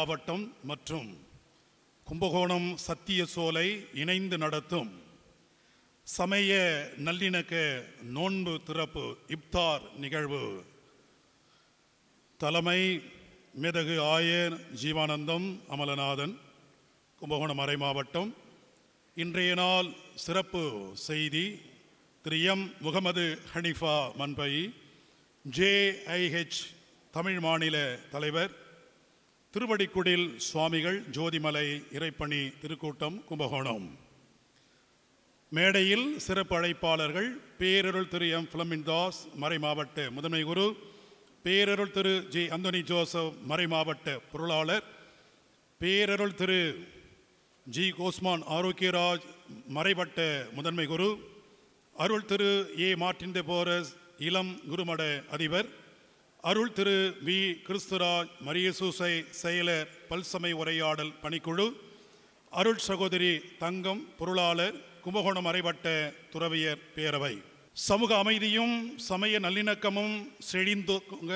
மறைமாவட்டம் மற்றும் கும்பகோணம் சத்திய சோலை இணைந்து நடத்தும் சமய நல்லிணக்க நோன்பு திறப்பு இப்தார் நிகழ்வு தலைமை மேதகு ஆயர் ஜீவானந்தம் அமலநாதன், கும்பகோணம் மறைமாவட்டம். இன்றைய நாள் சிறப்பு செய்தி திரு எம் முகமது ஹனிஃபா மன்பை, JIH தமிழ் மாநில தலைவர், திருவடிக்குடில் சுவாமிகள் ஜோதிமலை இறைப்பணி திருக்கூட்டம் கும்பகோணம். மேடையில் சிறப்பு அழைப்பாளர்கள் பேரருள் திரு எம் பிளமின்தாஸ் மறைமாவட்ட முதன்மை குரு, பேரருள் திரு G அந்தோனி ஜோசப் மறைமாவட்ட பொருளாளர், பேரருள் திரு G கோஸ்மான் ஆரோக்கியராஜ் மறைவட்ட முதன்மை குரு, Arul Thiru A Martin de porous இளம் குருமட அதிபர், அருள் திரு V கிறிஸ்துராஜ் மரியசூசை செயலர் பல்சமை உரையாடல் பணிக்குழு, அருள் சகோதரி தங்கம் பொருளாளர், கும்பகோணம் மறைவட்ட துறவியர் பேரவை. சமூக அமைதியும் சமய நல்லிணக்கமும் செழிந்தோங்க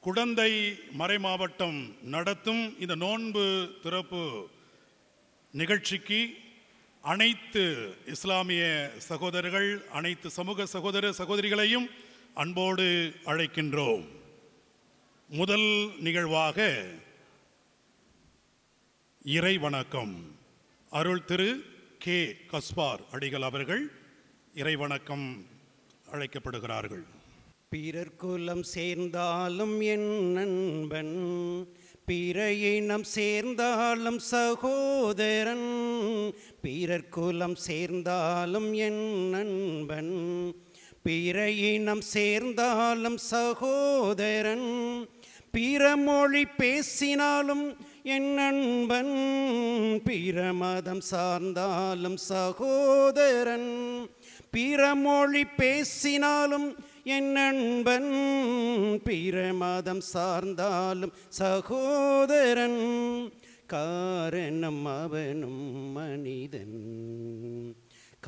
குடந்தை மறைமாவட்டம் நடத்தும் இந்த நோன்பு திறப்பு நிகழ்ச்சிக்கு அனைத்து இஸ்லாமிய சகோதரர்கள், அனைத்து சமூக சகோதர சகோதரிகளையும் அன்போடு அழைக்கின்றோம். முதல் நிகழ்வாக இறை வணக்கம். அருள் திரு K கஸ்பார் அடிகள் அவர்கள் இறை வணக்கம் அழைக்கப்படுகிறார்கள். பிறர் குலம் சேர்ந்தாலும் என் நண்பன், பிற இனம் சேர்ந்தாலும் சகோதரன், பிறர் குலம் சேர்ந்தாலும் என் நண்பன், பிற இனம் சேர்ந்தாலும் சகோதரன், பிற மொழி பேசினாலும் என் நண்பன், பிற மதம் சார்ந்தாலும் சகோதரன், பிற மொழி பேசினாலும் என் நண்பன், பிற மதம் சார்ந்தாலும் சகோதரன், காரணம் அவனும் மனிதன்,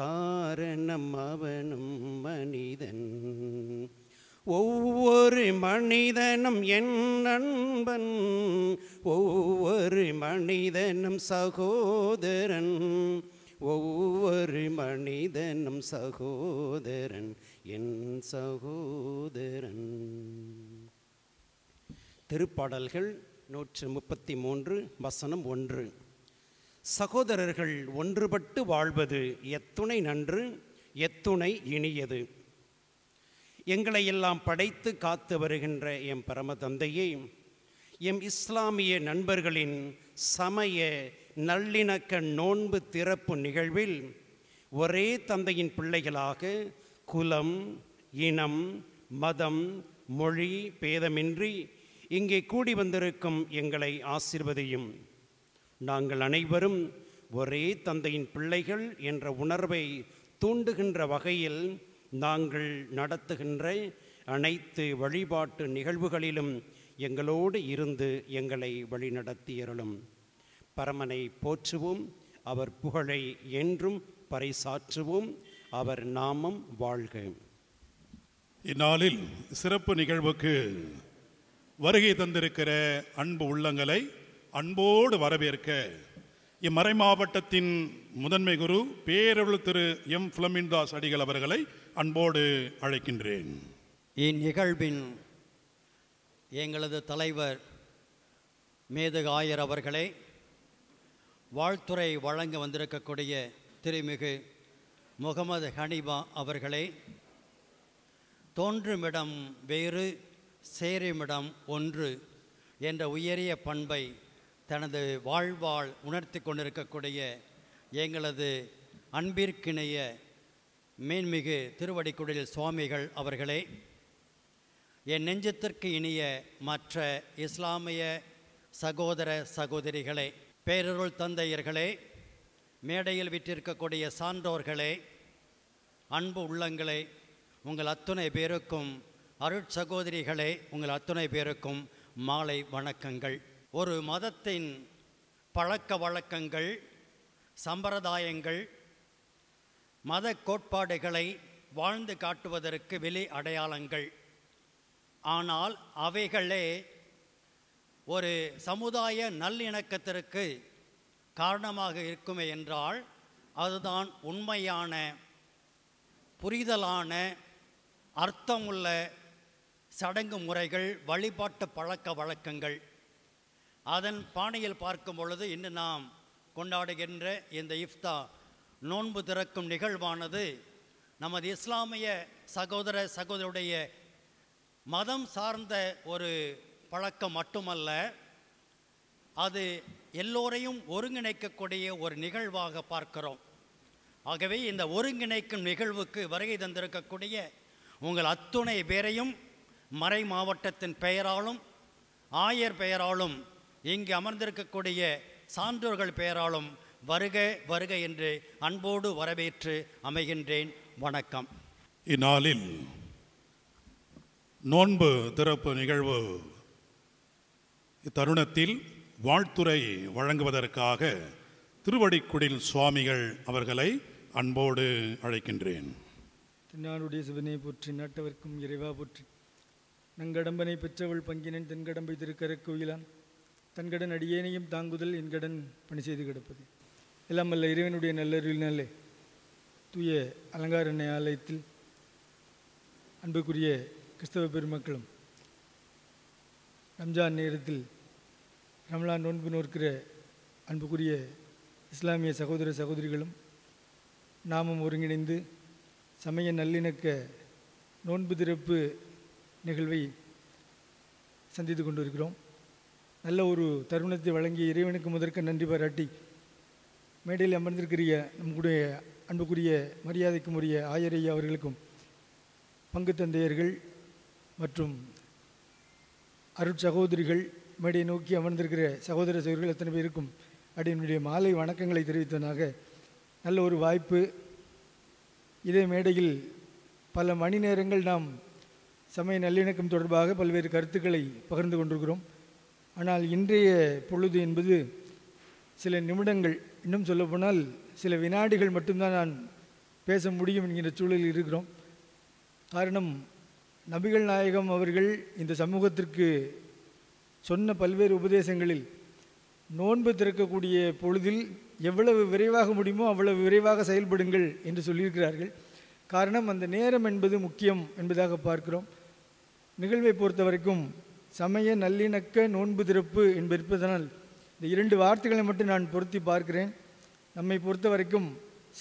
காரணம் அவனும் மனிதன், ஒவ்வொரு மனிதனும் என் நண்பன், ஒவ்வொரு மனிதனும் சகோதரன், ஒவ்வொரு மனிதனும் சகோதரன், என் சகோதரன். திருப்பாடல்கள் 133 வசனம் 1. சகோதரர்கள் ஒன்றுபட்டு வாழ்வது எத்துணை நன்று, எத்துணை இனியது. எங்களை எல்லாம் படைத்து காத்து வருகின்ற எம் பரம தந்தையே, எம் இஸ்லாமிய நண்பர்களின் சமய நல்லிணக்க நோன்பு திறப்பு நிகழ்வில் ஒரே தந்தையின் பிள்ளைகளாக குலம், இனம், மதம், மொழி பேதமின்றி இங்கே கூடி வந்திருக்கும் எங்களை ஆசீர்வதியும். நாங்கள் அனைவரும் ஒரே தந்தையின் பிள்ளைகள் என்ற உணர்வை தூண்டுகின்ற வகையில் நாங்கள் நடத்துகின்ற அனைத்து வழிபாட்டு நிகழ்வுகளிலும் எங்களோடு இருந்து எங்களை வழிநடத்தியருளும். பரமனை போற்றுவோம், அவர் புகழை என்றும் பறைசாற்றுவோம், அவர் நாமம் வாழ்க. இந்நாளில் சிறப்பு நிகழ்வுக்கு வருகை தந்திருக்கிற அன்பு உள்ளங்களை அன்போடு வரவேற்க இம்மறை மாவட்டத்தின் முதன்மை குரு பேரருள் திரு எம் பிளமின்தாஸ் அடிகள் அவர்களை அன்போடு அழைக்கின்றேன். இந்நிகழ்வின் எங்களது தலைவர் மேதகு ஆயர் அவர்களே, வாழ்த்துறை வழங்க வந்திருக்கக்கூடிய திருமிகு முகமது ஹனிஃபா அவர்களே, தோன்றுமிடம் வேறு சேருமிடம் ஒன்று என்ற உயரிய பண்பை தனது வாழ்வால் உணர்த்தி கொண்டிருக்கக்கூடிய எங்களது அன்பிற்கிணைய மேன்மிகு திருவடிக்குடில் சுவாமிகள் அவர்களே, என் நெஞ்சத்திற்கு இனிய மற்ற இஸ்லாமிய சகோதர சகோதரிகளே, பேரருள் தந்தையர்களே, மேடையில் விட்டிருக்கக்கூடிய சான்றோர்களே, அன்பு உள்ளங்களே, உங்கள் அத்துணை பேருக்கும், அருட்சகோதரிகளே, உங்கள் அத்துணை பேருக்கும் மாலை வணக்கங்கள். ஒரு மதத்தின் பழக்க வழக்கங்கள், சம்பிரதாயங்கள், மத கோட்பாடுகளை வாழ்ந்து காட்டுவதற்கு வெளி அடையாளங்கள். ஆனால் அவைகளே ஒரு சமுதாய நல்லிணக்கத்திற்கு காரணமாக இருக்குமே என்றால் அதுதான் உண்மையான புரிதலான அர்த்தமுள்ள சடங்கு முறைகள், வழிபாட்டு பழக்க வழக்கங்கள். அதன் பாணியில் பார்க்கும் பொழுது இன்று நாம் கொண்டாடுகின்ற இந்த இஃப்தா நோன்பு திறக்கும் நிகழ்வானது நமது இஸ்லாமிய சகோதர சகோதரியுடைய மதம் சார்ந்த ஒரு பழக்கம் மட்டுமல்ல, அது எல்லோரையும் ஒருங்கிணைக்கக்கூடிய ஒரு நிகழ்வாக பார்க்கிறோம். ஆகவே இந்த ஒருங்கிணைக்கும் நிகழ்வுக்கு வருகை தந்திருக்கக்கூடிய உங்கள் அத்துணை பேரையும் மறை மாவட்டத்தின் பெயராலும் ஆயர் பெயராலும் இங்கு அமர்ந்திருக்கக்கூடிய சான்றோர்கள் பெயராலும் வருக வருக என்று அன்போடு வரவேற்று அமைகின்றேன். வணக்கம். இந்நாளில் நோன்பு திறப்பு நிகழ்வு இத்தருணத்தில் வாழ்த்துரை வழங்குவதற்காக திருவடிக்குடில் சுவாமிகள் அவர்களை அன்போடு அழைக்கின்றேன். தென்னாடுடைய சிவனை போற்றி, நாட்டவர்க்கும் இறைவா போற்றி. நங்கடம்பனை பெற்றவள் பங்கினன் தென்கடம்பை திருக்கர கோயிலான் தன்கடன் அடியேனையும் தாங்குதல் என் கடன் பணி செய்து கிடப்பது. எல்லாம் அல்ல இறைவனுடைய நல்லருளினாலே தூய அலங்கார எண்ணெய் ஆலயத்தில் அன்புக்குரிய கிறிஸ்தவ பெருமக்களும் ரம்ஜான் நேரத்தில் ரமலான் நோன்பு நோக்கிற அன்புக்குரிய இஸ்லாமிய சகோதர சகோதரிகளும் நாமும் ஒருங்கிணைந்து சமய நல்லிணக்க நோன்பு திறப்பு நிகழ்வை சந்தித்து கொண்டிருக்கிறோம். நல்ல ஒரு தருணத்தை வழங்கிய இறைவனுக்கு முதற்க நன்றி பாராட்டி மேடையில் அமர்ந்திருக்கிற நம்முடைய அன்புக்குரிய மரியாதைக்கும் உரிய ஆயரையா அவர்களுக்கும் பங்கு தந்தையர்கள் மற்றும் அருட்சகோதரிகள் மேடையை நோக்கி அமர்ந்திருக்கிற சகோதர சகோதரிகள் எத்தனை பேருக்கும் அடியினுடைய மாலை வணக்கங்களை தெரிவித்தனாக நல்ல ஒரு வாய்ப்பு. இதே மேடையில் பல மணி நேரங்கள் நாம் சமய நல்லிணக்கம் தொடர்பாக பல்வேறு கருத்துக்களை பகிர்ந்து கொண்டிருக்கிறோம். ஆனால் இன்றைய பொழுது என்பது சில நிமிடங்கள், இன்னும் சொல்லப்போனால் சில வினாடிகள் மட்டும்தான் நான் பேச முடியும் என்கிற சூழலில் இருக்கிறோம். காரணம், நபிகள் நாயகம் அவர்கள் இந்த சமூகத்திற்கு சொன்ன பல்வேறு உபதேசங்களில் நோன்பு திறக்கக்கூடிய பொழுதில் எவ்வளவு விரைவாக முடியுமோ அவ்வளவு விரைவாக செயல்படுங்கள் என்று சொல்லியிருக்கிறார்கள். காரணம், அந்த நேரம் என்பது முக்கியம் என்பதாக பார்க்கிறோம். நிகழ்வை பொறுத்த வரைக்கும் சமய நல்லிணக்க நோன்பு திறப்பு என்பதனால் இந்த இரண்டு வார்த்தைகளை மட்டும் நான் பொருத்தி பார்க்கிறேன். நம்மை பொறுத்த வரைக்கும்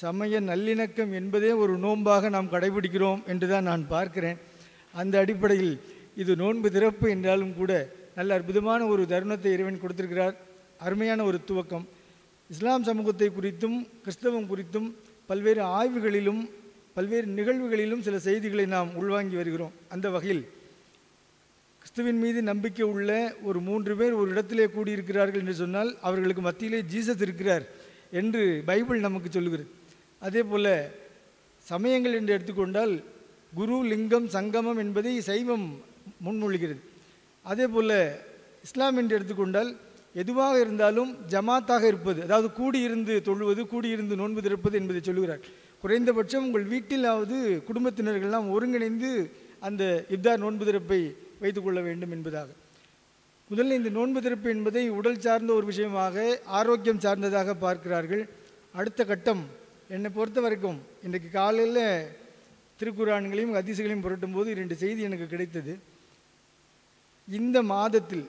சமய நல்லிணக்கம் என்பதே ஒரு நோன்பாக நாம் கடைபிடிக்கிறோம் என்று தான் நான் பார்க்கிறேன். அந்த அடிப்படையில் இது நோன்பு திறப்பு என்றாலும் கூட நல்ல அற்புதமான ஒரு தருணத்தை இறைவன் கொடுத்திருக்கிறார். அருமையான ஒரு துவக்கம். இஸ்லாம் சமூகத்தை குறித்தும் கிறிஸ்தவம் குறித்தும் பல்வேறு ஆய்வுகளிலும் பல்வேறு நிகழ்வுகளிலும் சில செய்திகளை நாம் உள்வாங்கி வருகிறோம். அந்த வகையில் கிறிஸ்துவின் மீது நம்பிக்கை உள்ள ஒரு 3 பேர் ஒரு இடத்திலே கூடியிருக்கிறார்கள் என்று சொன்னால் அவர்களுக்கு மத்தியிலே ஜீசஸ் இருக்கிறார் என்று பைபிள் நமக்கு சொல்லுகிறது. அதே போல் சமயங்கள் என்று எடுத்துக்கொண்டால் குரு, லிங்கம், சங்கமம் என்பதை சைவம் முன்மொழிகிறது. அதே போல் இஸ்லாம் என்று எடுத்துக்கொண்டால் எதுவாக இருந்தாலும் ஜமாத்தாக இருப்பது, அதாவது கூடியிருந்து தொழுவது, கூடியிருந்து நோன்பு திறப்பது என்பதை சொல்லுகிறார். குறைந்தபட்சம் உங்கள் வீட்டிலாவது குடும்பத்தினர்கள்லாம் ஒருங்கிணைந்து அந்த இப்தார் நோன்பு திறப்பை வைத்துக்கொள்ள வேண்டும் என்பதாக. முதல்ல இந்த நோன்பு திறப்பு என்பதை உடல் சார்ந்த ஒரு விஷயமாக, ஆரோக்கியம் சார்ந்ததாக பார்க்கிறார்கள். அடுத்த கட்டம் என்னை பொறுத்த வரைக்கும் இன்றைக்கு காலையில் திருக்குரான்களையும் ஹதீஸ்களையும் புரட்டும் போது 2 செய்தி எனக்கு கிடைத்தது. இந்த மாதத்தில்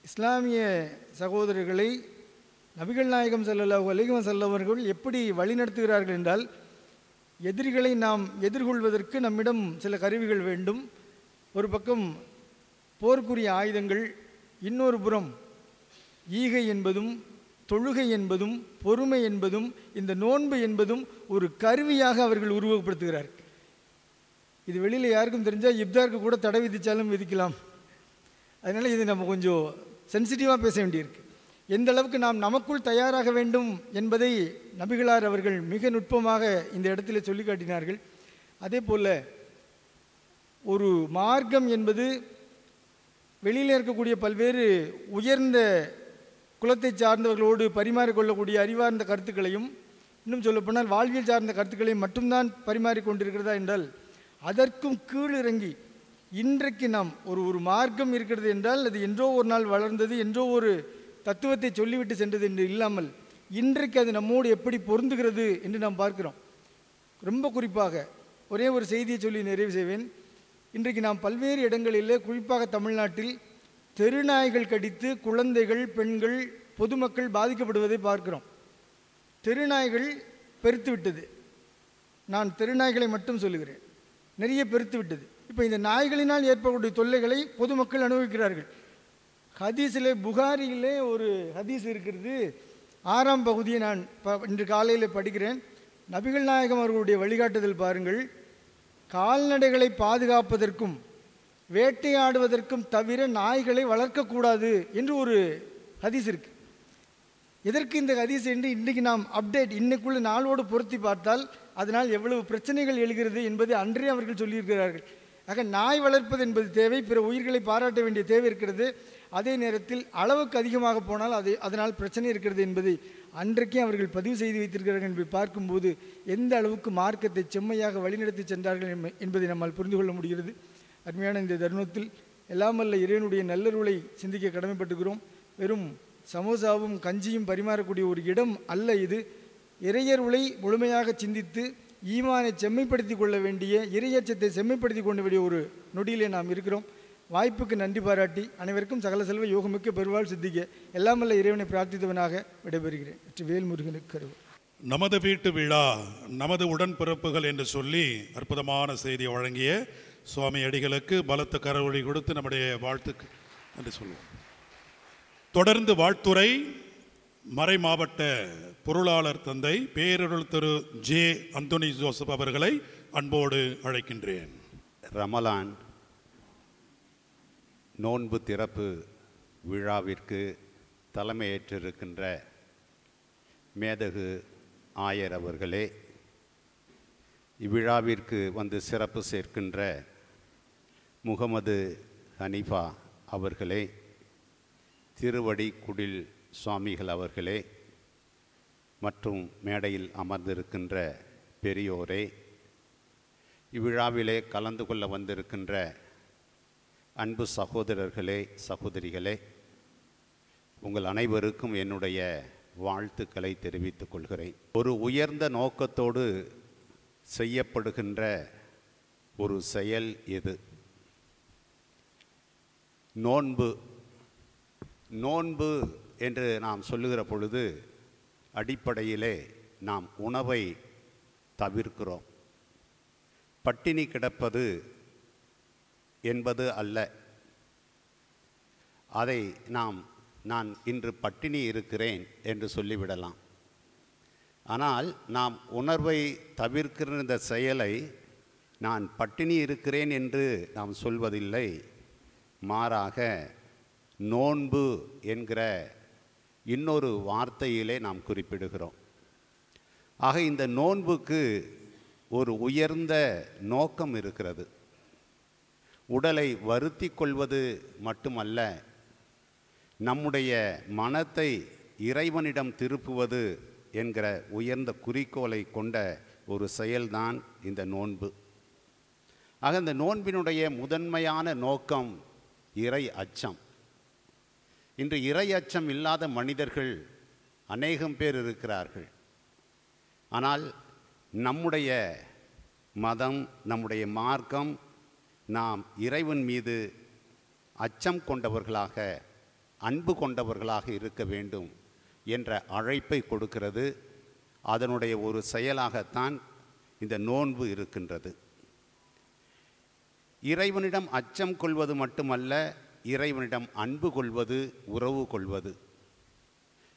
இஸ்லாமிய சகோதரர்களை நபிகள் நாயகம் ஸல்லல்லாஹு அலைஹி வஸல்லம் அவர்கள் எப்படி வழிநடத்துகிறார்கள் என்றால், எதிரிகளை நாம் எதிர்கொள்வதற்கு நம்மிடம் சில கருவிகள் வேண்டும். ஒரு பக்கம் போருக்குரிய ஆயுதங்கள், இன்னொரு புறம் ஈகை என்பதும் தொழுகை என்பதும் பொறுமை என்பதும் இந்த நோன்பு என்பதும் ஒரு கருவியாக அவர்கள் உருவகப்படுத்துகிறார். இது வெளியில் யாருக்கும் தெரிஞ்சால் இப்தாருக்கு கூட தடை விதித்தாலும் விதிக்கலாம். அதனால் இது நம்ம கொஞ்சம் சென்சிட்டிவாக பேச வேண்டியிருக்கு. எந்த அளவுக்கு நாம் நமக்குள் தயாராக வேண்டும் என்பதை நபிகளார் அவர்கள் மிக நுட்பமாக இந்த இடத்துல சொல்லி காட்டினார்கள். அதே போல் ஒரு மார்க்கம் என்பது வெளியில் இருக்கக்கூடிய பல்வேறு உயர்ந்த குலத்தை சார்ந்தவர்களோடு பரிமாறிக்கொள்ளக்கூடிய அறிவார்ந்த கருத்துக்களையும், இன்னும் சொல்லப்போனால் வாழ்வியல் சார்ந்த கருத்துக்களையும் மட்டும்தான் பரிமாறிக்கொண்டிருக்கிறதா என்றால் அதற்கும் கீழிறங்கி இன்றைக்கு நாம் ஒரு மார்க்கம் இருக்கிறது என்றால் அது என்றோ ஒரு நாள் வளர்ந்தது, என்றோ ஒரு தத்துவத்தை சொல்லிவிட்டு சென்றது என்று இல்லாமல் இன்றைக்கு அது நம்மோடு எப்படி பொருந்துகிறது என்று நாம் பார்க்கிறோம். ரொம்ப குறிப்பாக ஒரே ஒரு செய்தியை சொல்லி நிறைவு செய்வேன். இன்றைக்கு நாம் பல்வேறு இடங்களிலே, குறிப்பாக தமிழ்நாட்டில் தெருநாய்கள் கடித்து குழந்தைகள், பெண்கள், பொதுமக்கள் பாதிக்கப்படுவதை பார்க்கிறோம். தெருநாய்கள் பெருத்து விட்டது. நான் தெருநாய்களை மட்டும் சொல்லுகிறேன், நிறைய பெருத்து விட்டது. இப்போ இந்த நாய்களினால் ஏற்படக்கூடிய தொல்லைகளை பொதுமக்கள் அனுபவிக்கிறார்கள். ஹதீஸிலே, புகாரியிலே ஒரு ஹதீஸ் இருக்கிறது. 6ஆம் பகுதியை நான் இன்று காலையில் படிக்கிறேன். நபிகள் நாயகம் அவர்களுடைய வழிகாட்டுதல் பாருங்கள். கால்நடைகளை பாதுகாப்பதற்கும் வேட்டையாடுவதற்கும் தவிர நாய்களை வளர்க்கக்கூடாது என்று ஒரு ஹதீஸ் இருக்கு. எதற்கு இந்த ஹதீஸ் என்று இன்றைக்கு நாம் அப்டேட் இன்னைக்குள்ள நாளோடு பொருத்தி பார்த்தால் அதனால் எவ்வளவு பிரச்சனைகள் எழுகிறது என்பதை அன்றே அவர்கள் சொல்லியிருக்கிறார்கள். ஆக நாய் வளர்ப்பது என்பது தேவை, பிற உயிர்களை பாராட்ட வேண்டிய தேவை இருக்கிறது. அதே நேரத்தில் அளவுக்கு அதிகமாக போனால் அதனால் பிரச்சனை இருக்கிறது என்பதை அன்றைக்கே அவர்கள் பதிவு செய்து வைத்திருக்கிறார்கள் என்பதை பார்க்கும்போது எந்த அளவுக்கு மார்க்கத்தை செம்மையாக வழிநடத்தி சென்றார்கள் என்பதை நம்மால் புரிந்து கொள்ள முடிகிறது. அருமையான இந்த தருணத்தில் எல்லாம் வல்ல இறைவனுடைய நல்லருளை சிந்திக்க கடமைப்பட்டுகிறோம். வெறும் சமோசாவும் கஞ்சியும் பரிமாறக்கூடிய ஒரு இடம் அல்ல இது. இறையருளை முழுமையாக சிந்தித்து ஈமானை செம்மைப்படுத்தி கொள்ள வேண்டிய, இறையச்சத்தை செம்மைப்படுத்தி கொள்ள வேண்டிய ஒரு நொடியிலே நாம் இருக்கிறோம். வாய்ப்புக்கு நன்றி பாராட்டி அனைவருக்கும் சகல செல்வ யோகமிக்க பெருவாள் சித்திக்க எல்லாம் வல்ல இறைவனை பிரார்த்தித்தவனாக விடைபெறுகிறேன். வேல்முருகனுக்கு கருவு. நமது வீட்டு விழா நமது உடன்பிறப்புகள் என்று சொல்லி அற்புதமான செய்தியை வழங்கிய சுவாமி அடிகளுக்கு பலத்த கரவொலி கொடுத்து நம்முடைய வாழ்த்துக்கு என்று சொல்லுவோம். தொடர்ந்து வாழ்த்துரை மறை மாவட்ட பொருளாளர் தந்தை பேரருள் திரு ஜே. அந்தோனி ஜோசப் அவர்களை அன்போடு அழைக்கின்றேன். ரமலான் நோன்பு திறப்பு விழாவிற்கு தலைமையேற்றிருக்கின்ற மேதகு ஆயர் அவர்களே, இவ்விழாவிற்கு வந்து சிறப்பு சேர்க்கின்ற முகமது ஹனீஃபா அவர்களே, திருவடி குடில் சுவாமிகள் அவர்களே மற்றும் மேடையில் அமர்ந்திருக்கின்ற பெரியோரே, இவ்விழாவிலே கலந்து கொள்ள வந்திருக்கின்ற அன்பு சகோதரர்களே, சகோதரிகளே, உங்கள் அனைவருக்கும் என்னுடைய வாழ்த்துக்களை தெரிவித்துக் கொள்கிறேன். ஒரு உயர்ந்த நோக்கத்தோடு செய்யப்படுகின்ற ஒரு செயல் இது. நோன்பு என்று நாம் சொல்லுகிற பொழுது அடிப்படையிலே நாம் உணவை தவிர்க்கிறோம். பட்டினி கிடப்பது என்பது அல்ல. அதை நான் இன்று பட்டினி இருக்கிறேன் என்று சொல்லிவிடலாம். ஆனால் நாம் உணர்வை தவிர்க்கிற இந்த செயலை நான் பட்டினி இருக்கிறேன் என்று நாம் சொல்வதில்லை. மாறாக நோன்பு என்கிற இன்னொரு வார்த்தையிலே நாம் குறிப்பிடுகிறோம். ஆக இந்த நோன்புக்கு ஒரு உயர்ந்த நோக்கம் இருக்கிறது. உடலை வருத்தி கொள்வது மட்டுமல்ல, நம்முடைய மனத்தை இறைவனிடம் திருப்புவது என்கிற உயர்ந்த குறிக்கோளை கொண்ட ஒரு செயல்தான் இந்த நோன்பு. ஆக இந்த நோன்பினுடைய முதன்மையான நோக்கம் இறை அச்சம். இன்று இறை அச்சம் இல்லாத மனிதர்கள் அநேகம் பேர் இருக்கிறார்கள். ஆனால் நம்முடைய மதம், நம்முடைய மார்க்கம் நாம் இறைவன் மீது அச்சம் கொண்டவர்களாக, அன்பு கொண்டவர்களாக இருக்க வேண்டும் என்ற அழைப்பை கொடுக்கிறது. அதனுடைய ஒரு செயலாகத்தான் இந்த நோன்பு இருக்கின்றது. இறைவனிடம் அச்சம் கொள்வது மட்டுமல்ல, இறைவனிடம் அன்பு கொள்வது, உறவு கொள்வது.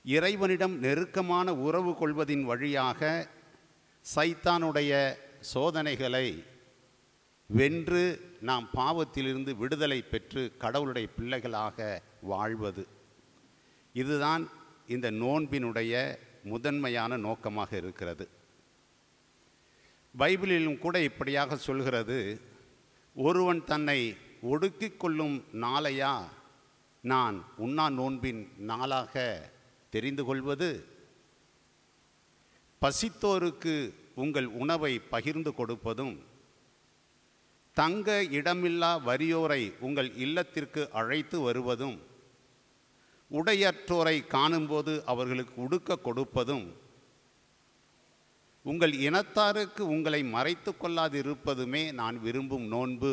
இறைவனிடம் நெருக்கமான உறவு கொள்வதின் வழியாக சைத்தானுடைய சோதனைகளை வென்று நாம் பாவத்திலிருந்து விடுதலை பெற்று கடவுளுடைய பிள்ளைகளாக வாழ்வது. இதுதான் இந்த நோன்பினுடைய முதன்மையான நோக்கமாக இருக்கிறது. பைபிளிலும் கூட இப்படியாக சொல்கிறது, ஒருவன் தன்னை ஒடுக்கிக் கொள்ளும் நாளையா நான் உண்ணா நோன்பின் நாளாக தெரிந்து கொள்வது? பசித்தோருக்கு உங்கள் உணவை பகிர்ந்து கொடுப்பதும், தங்க இடமில்லா வறியோரை உங்கள் இல்லத்திற்கு அழைத்து வருவதும், உடையற்றோரை காணும்போது அவர்களுக்கு உடுக்க கொடுப்பதும், உங்கள் இனத்தாருக்கு உங்களை மறைத்து கொள்ளாதிருப்பதுமே நான் விரும்பும் நோன்பு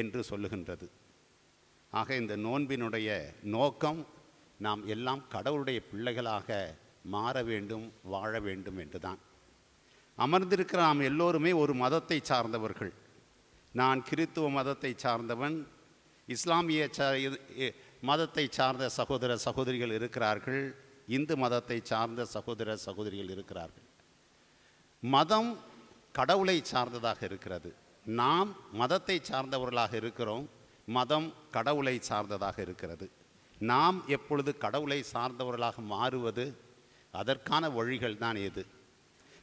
என்று சொல்லுகின்றது. ஆக இந்த நோன்பினுடைய நோக்கம் நாம் எல்லாம் கடவுளுடைய பிள்ளைகளாக மாற வேண்டும், வாழ வேண்டும் என்றுதான். அமர்ந்திருக்கிற நாம் எல்லோருமே ஒரு மதத்தை சார்ந்தவர்கள். நான் கிறித்துவ மதத்தை சார்ந்தவன், இஸ்லாமிய மதத்தை சார்ந்த சகோதர சகோதரிகள் இருக்கிறார்கள், இந்து மதத்தை சார்ந்த சகோதர சகோதரிகள் இருக்கிறார்கள். மதம் கடவுளை சார்ந்ததாக இருக்கிறது. நாம் மதத்தை சார்ந்தவர்களாக இருக்கிறோம், மதம் கடவுளை சார்ந்ததாக இருக்கிறது. நாம் எப்பொழுது கடவுளை சார்ந்தவர்களாக மாறுவது, அதற்கான வழிகள் தான் எது?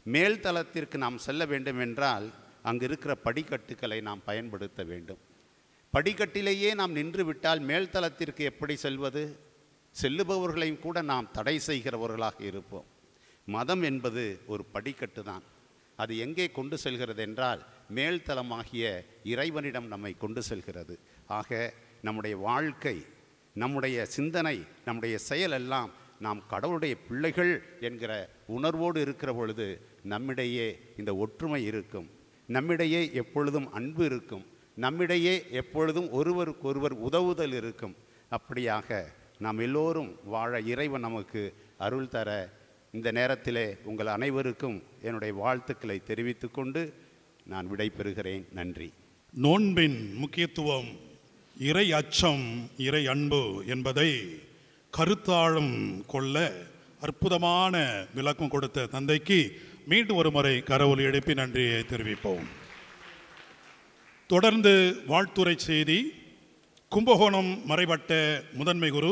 மேல்தளத்திற்கு நாம் செல்ல வேண்டும் என்றால் அங்கு இருக்கிற படிக்கட்டுகளை நாம் பயன்படுத்த வேண்டும். படிக்கட்டிலேயே நாம் நின்று விட்டால் மேல்தளத்திற்கு எப்படி செல்வது? செல்லுபவர்களையும் கூட நாம் தடை செய்கிறவர்களாக இருப்போம். மதம் என்பது ஒரு படிக்கட்டு தான். அது எங்கே கொண்டு செல்கிறது என்றால் மேல்தளமாகிய இறைவனிடம் நம்மை கொண்டு செல்கிறது. ஆக நம்முடைய வாழ்க்கை, நம்முடைய சிந்தனை, நம்முடைய செயல் எல்லாம் நாம் கடவுளுடைய பிள்ளைகள் என்கிற உணர்வோடு இருக்கிற பொழுது நம்மிடையே இந்த ஒற்றுமை இருக்கும், நம்மிடையே எப்பொழுதும் அன்பு இருக்கும், நம்மிடையே எப்பொழுதும் ஒருவருக்கொருவர் உதவுதல் இருக்கும். அப்படியாக நாம் எல்லோரும் வாழ இறைவன் நமக்கு அருள் தர இந்த நேரத்திலே உங்கள் அனைவருக்கும் என்னுடைய வாழ்த்துக்களை தெரிவித்துக் கொண்டு நான் விடைபெறுகிறேன். நன்றி. நோன்பின் முக்கியத்துவம், இறை அச்சம், இறை அன்பு என்பதை கருத்தாழம் கொள்ள அற்புதமான விளக்கம் கொடுத்த தந்தைக்கு மீண்டும் ஒரு முறை கரவொலி எழுப்பி நன்றியை தெரிவிப்போம். தொடர்ந்து வாழ்த்துரை செய்தி கும்பகோணம் மறைவட்ட முதன்மை குரு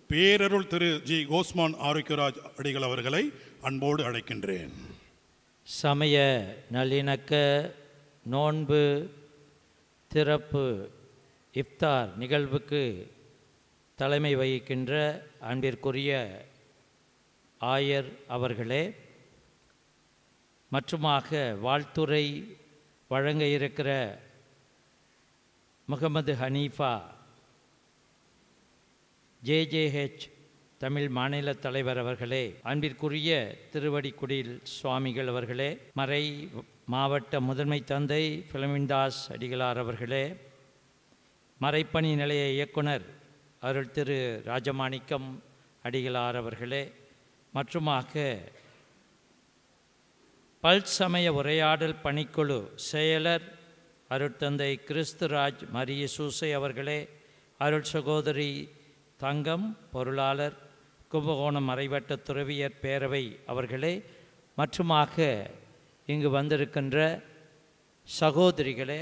பேரருள் திரு ஜி கோஸ்மான் ஆரோக்கியராஜ் அடிகள் அவர்களை அன்போடு அழைக்கின்றேன். சமய நல்லிணக்க நோன்பு திறப்பு இஃப்தார் நிகழ்வுக்கு தலைமை வகிக்கின்ற அன்பிற்குரிய ஆயர் அவர்களே, மற்றுமாக வாழ்த்துரை வழங்க இருக்கிற முகமது ஹனீஃபா ஜேஜேஹெச் தமிழ் மாநில தலைவர் அவர்களே, அன்பிற்குரிய திருவடிக்குடில் சுவாமிகள் அவர்களே, மறை மாவட்ட முதன்மை தந்தை பிலமின்தாஸ் அடிகளார் அவர்களே, மறைப்பணி நிலைய இயக்குனர் அருள் திரு ராஜமாணிக்கம் அடிகளார் அவர்களே, மற்றுமாக பல்சமய உரையாடல் பணிக்குழு செயலர் அருட்தந்தை கிறிஸ்துராஜ் மரிய சூசை அவர்களே, அருள் சகோதரி தங்கம் பொருளாளர் கும்பகோணம் மறைவட்ட துறவியர் பேரவை அவர்களே, மற்றுமாக இங்கு வந்திருக்கின்ற சகோதரிகளே,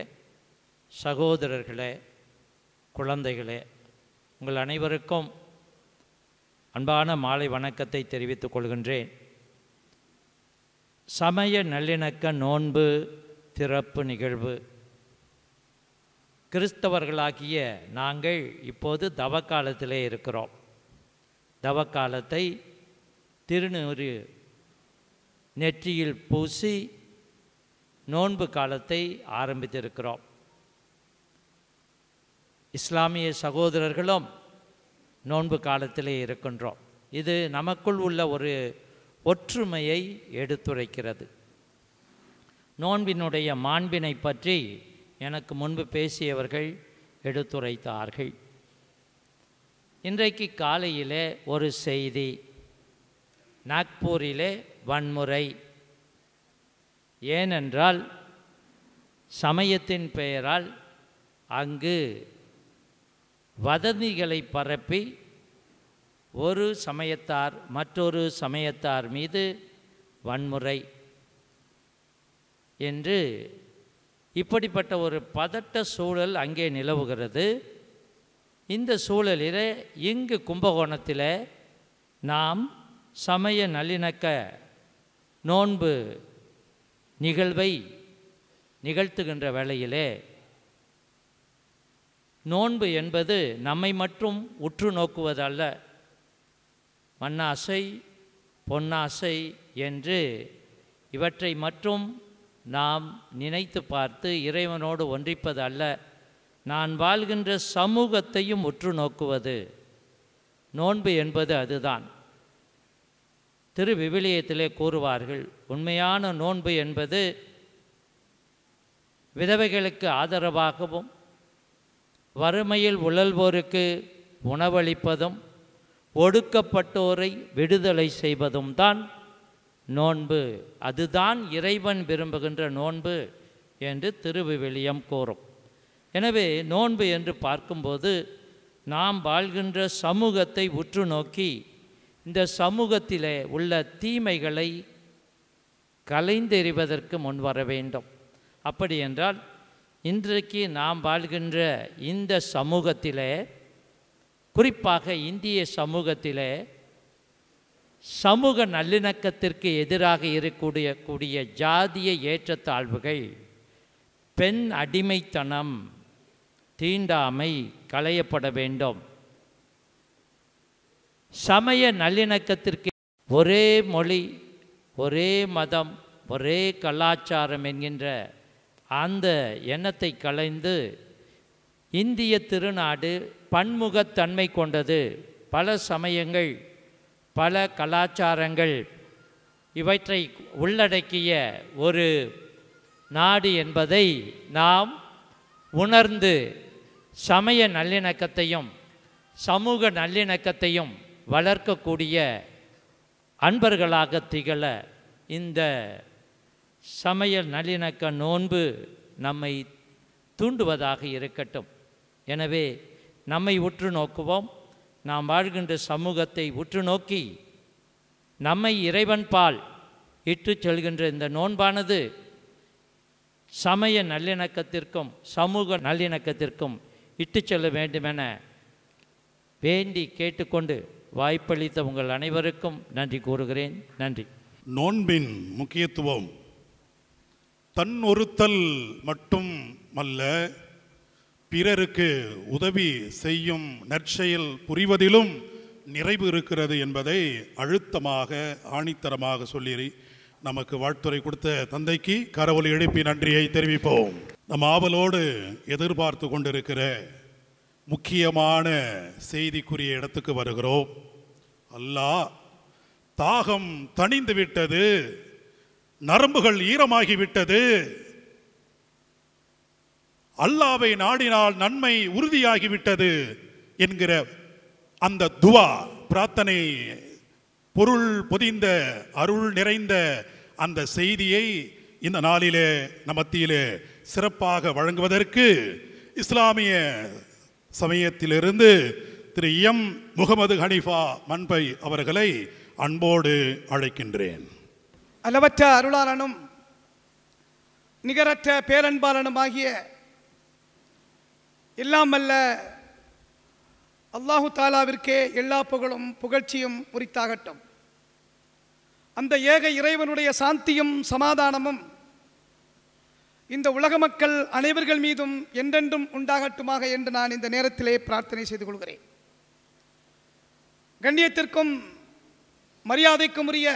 சகோதரர்களே, குழந்தைகளே, உங்கள் அனைவருக்கும் அன்பான மாலை வணக்கத்தை தெரிவித்துக் கொள்கின்றேன். சமய நல்லிணக்க நோன்பு திறப்பு நிகழ்வு. கிறிஸ்தவர்களாகிய நாங்கள் இப்போது தவக்காலத்திலே இருக்கிறோம். தவக்காலத்தை திருநீறு நெற்றியில் பூசி நோன்பு காலத்தை ஆரம்பித்திருக்கிறோம். இஸ்லாமிய சகோதரர்களும் நோன்பு காலத்திலே இருக்கின்றோம். இது நமக்குள் உள்ள ஒரு ஒற்றுமையை எடுத்துரைக்கிறது. நோன்பினுடைய மாண்பினை பற்றி எனக்கு முன்பு பேசியவர்கள் எடுத்துரைத்தார்கள். இன்றைக்கு காலையிலே ஒரு செய்தி, நாக்பூரிலே வன்முறை. ஏனென்றால் சமயத்தின் பெயரால் அங்கு வதந்திகளை பரப்பி ஒரு சமயத்தார் மற்றொரு சமயத்தார் மீது வன்முறை என்று இப்படிப்பட்ட ஒரு பதட்ட சூழல் அங்கே நிலவுகிறது. இந்த சூழலில் இங்கு கும்பகோணத்தில் நாம் சமய நல்லிணக்க நோன்பு நிகழ்வை நிகழ்த்துகின்ற வேளையிலே நோன்பு என்பது நம்மை மட்டும் உற்று நோக்குவதல்ல, மண்ணாசை பொன்னாசை என்று இவற்றை மட்டும் நாம் நினைத்து பார்த்து இறைவனோடு ஒன்றிப்பது அல்ல, நான் வாழ்கின்ற சமூகத்தையும் உற்று நோக்குவது. நோன்பு என்பது அதுதான். திரு விவிலியத்திலே கூறுவார்கள், உண்மையான நோன்பு என்பது விதவைகளுக்கு ஆதரவாகவும் வறுமையில் உழல்வோருக்கு உணவளிப்பதும் ஒடுக்கப்பட்டோரை விடுதலை செய்வதும் தான் நோன்பு. அதுதான் இறைவன் விரும்புகின்ற நோன்பு என்று திருவிவிலியம் கூறும். எனவே நோன்பு என்று பார்க்கும்போது நாம் வாழ்கின்ற சமூகத்தை உற்று நோக்கி இந்த சமூகத்திலே உள்ள தீமைகளை களைந்தெறிவதற்கு முன்வர வேண்டும். அப்படி என்றால் இன்றைக்கு நாம் வாழ்கின்ற இந்த சமூகத்திலே, குறிப்பாக இந்திய சமூகத்திலே சமூக நல்லிணக்கத்திற்கு எதிராக இருக்கக்கூடிய ஜாதிய ஏற்றத்தாழ்வுகள், பெண் அடிமைத்தனம், தீண்டாமை களையப்பட வேண்டும். சமய நல்லிணக்கத்திற்கு ஒரே மொழி, ஒரே மதம், ஒரே கலாச்சாரம் என்கின்ற அந்த எண்ணத்தை களைந்து இந்திய திருநாடு பன்முகத்தன்மை கொண்டது. பல சமயங்கள், பல கலாச்சாரங்கள் இவற்றை உள்ளடக்கிய ஒரு நாடு என்பதை நாம் உணர்ந்து சமய நல்லிணக்கத்தையும் சமூக நல்லிணக்கத்தையும் வளர்க்கக்கூடிய அன்பர்களாக திகழ இந்த சமய நல்லிணக்க நோன்பு நம்மை தூண்டுவதாக இருக்கட்டும். எனவே நம்மை உற்று நோக்குவோம். நாம் வாழ்கின்ற சமூகத்தை உற்று நோக்கி நம்மை இறைவன் பால் இட்டு செல்கின்ற இந்த நோன்பானது சமய நல்லிணக்கத்திற்கும் சமூக நல்லிணக்கத்திற்கும் இட்டு செல்ல வேண்டுமென வேண்டி கேட்டுக்கொண்டு வாய்ப்பளித்த உங்கள் அனைவருக்கும் நன்றி கூறுகிறேன். நன்றி. நோன்பின் முக்கியத்துவம் தன் ஒருத்தல் மட்டும் அல்ல, பிறருக்கு உதவி செய்யும் நற்செயல் புரிவதிலும் நிறைவு இருக்கிறது என்பதை அழுத்தமாக ஆணித்தரமாக சொல்லி நமக்கு வாழ்த்துரை கொடுத்த தந்தைக்கு கரவொலி எழுப்பி நன்றியை தெரிவிப்போம். நம் ஆவலோடு எதிர்பார்த்து கொண்டிருக்கிற முக்கியமான செய்திக்குரிய இடத்துக்கு வருகிறோம். அல்லாஹ் தாகம் தணிந்து விட்டது, நரம்புகள் ஈரமாகிவிட்டது, அல்லாவை நாடினால் நன்மை உறுதியாகிவிட்டது என்கிற அந்த துவா பிரார்த்தனை பொருள் பொதிந்த அருள் நிறைந்த அந்த செய்தியை இந்த நாளிலே நமத்திலே சிறப்பாக வழங்குவதற்கு இஸ்லாமிய சமயத்திலிருந்து திரு எம் முகமது ஹனீஃபா மன்பை அவர்களை அன்போடு அழைக்கின்றேன். அளவற்ற அருளாளனும் நிகரற்ற பேரன்பாளனும் ஆகிய எல்லாம் அல்ல அல்லாஹு தாலாவிற்கே எல்லா புகழும் புகழ்ச்சியும் உரித்தாகட்டும். அந்த ஏக இறைவனுடைய சாந்தியும் சமாதானமும் இந்த உலக மக்கள் அனைவர்கள் மீதும் என்றென்றும் உண்டாகட்டுமாக என்று நான் இந்த நேரத்திலே பிரார்த்தனை செய்து கொள்கிறேன். கண்ணியத்திற்கும் மரியாதைக்கும் உரிய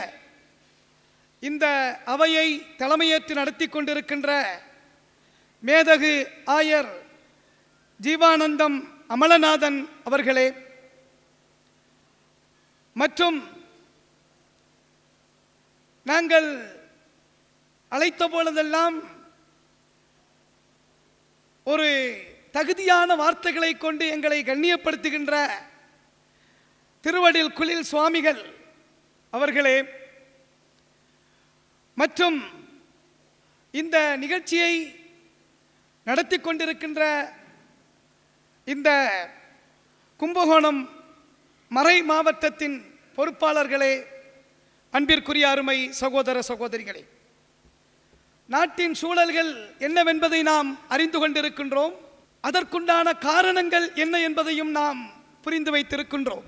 இந்த அவையை தலைமையேற்று நடத்தி கொண்டிருக்கின்ற மேதகு ஆயர் ஜீவானந்தம் அமலநாதன் அவர்களே, மற்றும் நாங்கள் அழைத்த பொழுதெல்லாம் ஒரு தகுதியான வார்த்தைகளை கொண்டு எங்களை கண்ணியப்படுத்துகின்ற திருவடில் குலில் சுவாமிகள் அவர்களே, மற்றும் இந்த நிகழ்ச்சியை நடத்தி கொண்டிருக்கின்ற இந்த கும்பகோணம் மறை மாவட்டத்தின் பொறுப்பாளர்களே, அன்பிற்குரிய அருமை சகோதர சகோதரிகளே, நாட்டின் சூழல்கள் என்னவென்பதை நாம் அறிந்து கொண்டிருக்கின்றோம். அதற்குண்டான காரணங்கள் என்ன என்பதையும் நாம் புரிந்து வைத்திருக்கின்றோம்.